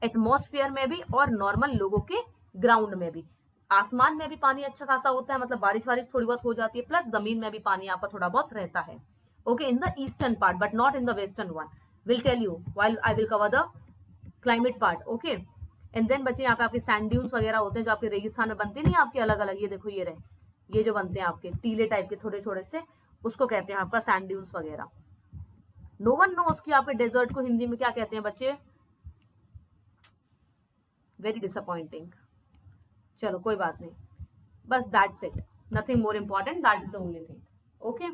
एटमॉस्फेयर में भी और नॉर्मल लोगों के ग्राउंड में भी। आसमान में भी पानी अच्छा खासा होता है, मतलब बारिश वारिश थोड़ी बहुत हो जाती है, प्लस जमीन में भी पानी आपका थोड़ा बहुत रहता है। Okay, in the eastern part but not in the western one. Will tell you while I will cover the climate part. Okay, and then बच्चे यहाँ पे आपके सैंड ड्यून्स वगैरह होते हैं जो आपके रेगिस्तान में बनते नहीं आपके अलग अलग, ये देखो ये रहे, ये जो बनते हैं आपके टीले टाइप के थोड़े थोड़े से, उसको कहते हैं आपका सैंड ड्यून्स वगैरह। नो वन नोस कि आपके डेजर्ट को हिंदी में क्या कहते हैं बच्चे, वेरी डिसअपॉइंटिंग। चलो कोई बात नहीं, बस that's it, nothing more important, that is the only thing. Okay,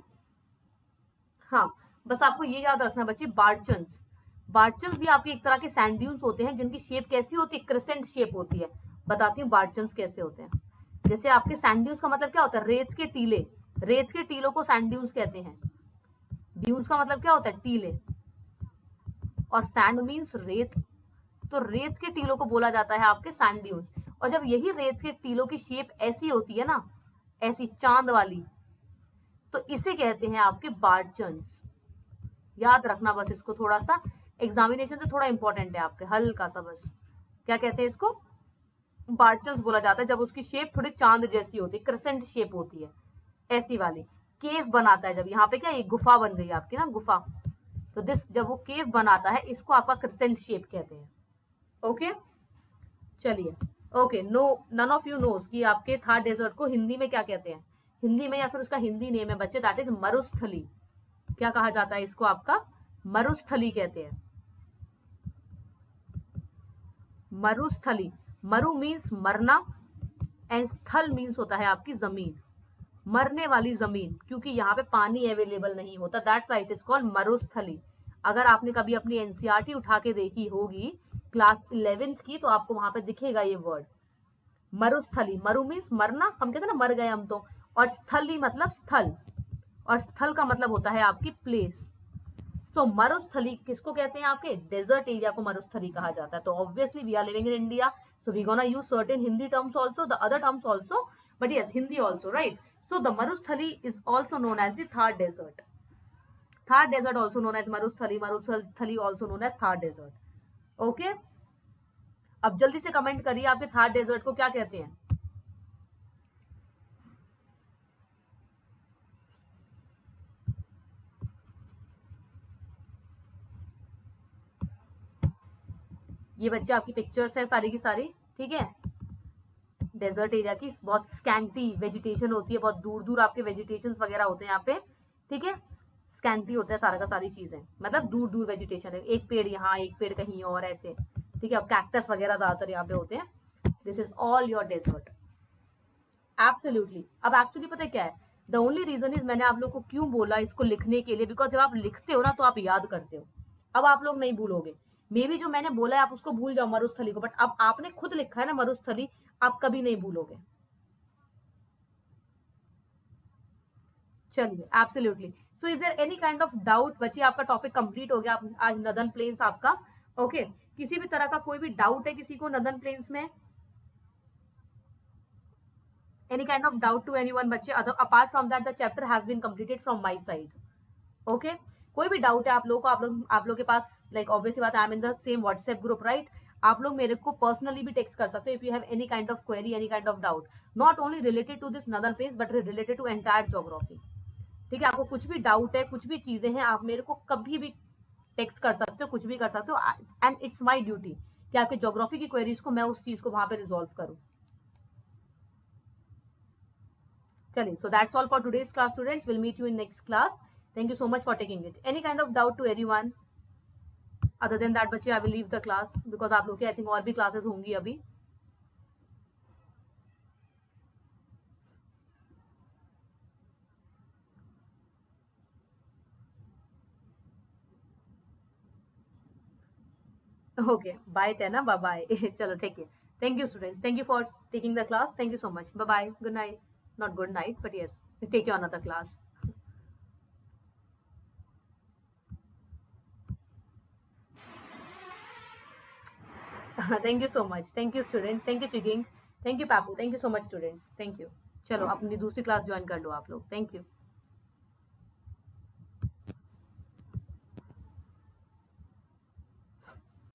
हाँ, बस आपको ये याद रखना बच्चे, बार्चन्स, बार्चन्स भी आपके एक तरह के सैंड ड्यून्स होते हैं जिनकी शेप कैसी होती है, क्रिसेंट शेप होती है। बताती हूँ बार्चन्स कैसे होते हैं। जैसे आपके सैंड ड्यून्स का मतलब क्या होता है, रेत के टीले, रेत के टीलों को सैंड ड्यून्स कहते हैं। ड्यून्स का मतलब क्या होता है, टीले, और सैंड मीन्स रेत, तो रेत के टीलों को बोला जाता है आपके सैंड ड्यून्स। और जब यही रेत के टीलों की शेप ऐसी होती है ना, ऐसी चांद वाली, तो इसे कहते हैं आपके बार्चन्स। याद रखना बस इसको, थोड़ा सा एग्जामिनेशन से थोड़ा इंपॉर्टेंट है आपके, हल्का सा बस। क्या कहते हैं इसको, बार्चन्स बोला जाता है जब उसकी शेप थोड़ी चांद जैसी होती है, क्रिसेंट शेप होती है, ऐसी वाली। केव बनाता है जब, यहाँ पे क्या एक गुफा बन गई आपकी ना, गुफा, तो दिस जब वो केव बनाता है इसको आपका क्रिसेंट शेप कहते हैं। ओके, चलिए, okay, no, none of you knows कि आपके थार डेजर्ट को हिंदी में क्या कहते हैं। हिंदी में या फिर उसका हिंदी नेम है बच्चे, दैट इज मरुस्थली। क्या कहा जाता है इसको, आपका मरुस्थली कहते हैं, मरुस्थली। मरु मीन्स मरना एंड स्थल मीन्स होता है आपकी जमीन, मरने वाली जमीन, क्योंकि यहाँ पे पानी अवेलेबल नहीं होता, that's why it is called Marusthali. अगर आपने कभी अपनी एनसीईआरटी उठा के देखी होगी क्लास 11th की, तो आपको वहां पे दिखेगा ये वर्ड मरुस्थली। मरु मीन्स मरना, हम कहते हैं ना मर गए हम तो, और स्थली मतलब स्थल, और स्थल का मतलब होता है आपकी प्लेस। सो मरुस्थली किसको कहते हैं, आपके डेजर्ट एरिया को मरुस्थली कहा जाता है। तो obviously we are living in India, so we gonna use certain Hindi terms also, the other terms also, but yes, Hindi also, right? So the Marusthali is also known as the Thar Desert. Thar Desert also known as Marusthali, Marusthali also known as Thar Desert. Okay? अब जल्दी से comment करिए आपके Thar desert को क्या कहते हैं। ये बच्चे आपकी पिक्चर्स है सारी की सारी, ठीक है। डेजर्ट एरिया की बहुत स्कैंटी वेजिटेशन होती है, बहुत दूर दूर आपके वेजिटेशन वगैरह होते हैं यहाँ पे, ठीक है। स्कैंटी होता है सारा का सारी चीजें, मतलब दूर दूर वेजिटेशन है, एक पेड़ यहाँ एक पेड़ कहीं और, ऐसे, ठीक है। अब कैक्टस वगैरह ज्यादातर यहाँ पे होते हैं। This is all your desert, absolutely. अब एक्चुअली पता है क्या है, द ओनली रीजन इज, मैंने आप लोग को क्यों बोला इसको लिखने के लिए, बिकॉज जब आप लिखते हो ना तो आप याद करते हो। अब आप लोग नहीं भूलोगे, मे बी जो मैंने बोला है आप उसको भूल जाओ मरुस्थली को, बट अब आपने खुद लिखा है ना मरुस्थली, आप कभी नहीं भूलोगे। चलिए, absolutely. So is there any kind of doubt बच्चे, आपका टॉपिक कंप्लीट हो गया आज नदन प्लेन्स आपका। ओके, किसी भी तरह का कोई भी डाउट है किसी को नदन प्लेन्स में, any kind of doubt to anyone बच्चे, apart from that the chapter has been completed from my side. Okay, कोई भी डाउट है आप लोगों को, आप लोग के पास, लाइक ऑब्वियसली बात, I am in the same WhatsApp group, right. आप लोग मेरे को पर्सनली भी टेक्स्ट कर सकते हो if you have any kind of query, any kind of doubt, not only related to this northern plains but related to entire geography, ठीक है। आपको कुछ भी डाउट है, कुछ भी चीजें हैं, आप मेरे को कभी भी टेक्स्ट कर सकते हो, कुछ भी कर सकते हो, एंड इट्स माई ड्यूटी, कि आपके ज्योग्राफी की क्वेरीज को मैं उस चीज को वहां पे रिजॉल्व करूं। चलिए, so that's all for today's class, students. We'll meet you in next class. Thank you so much for taking it. Any kind of doubt to anyone? Other than that, बच्चे, I will leave the class because आप लोग के I think और भी classes होंगी अभी. Okay, bye Tena, bye bye. चलो ठीक है. Thank you, students. Thank you for taking the class. Thank you so much. Bye bye. Good night. Not good night, but yes, take you another class. Thank you so much. Thank you, students. Thank you, Chiging. Thank you, Papu. Thank you so much, students. Thank you. चलो अपनी दूसरी class join कर लो आप लोग. Thank you.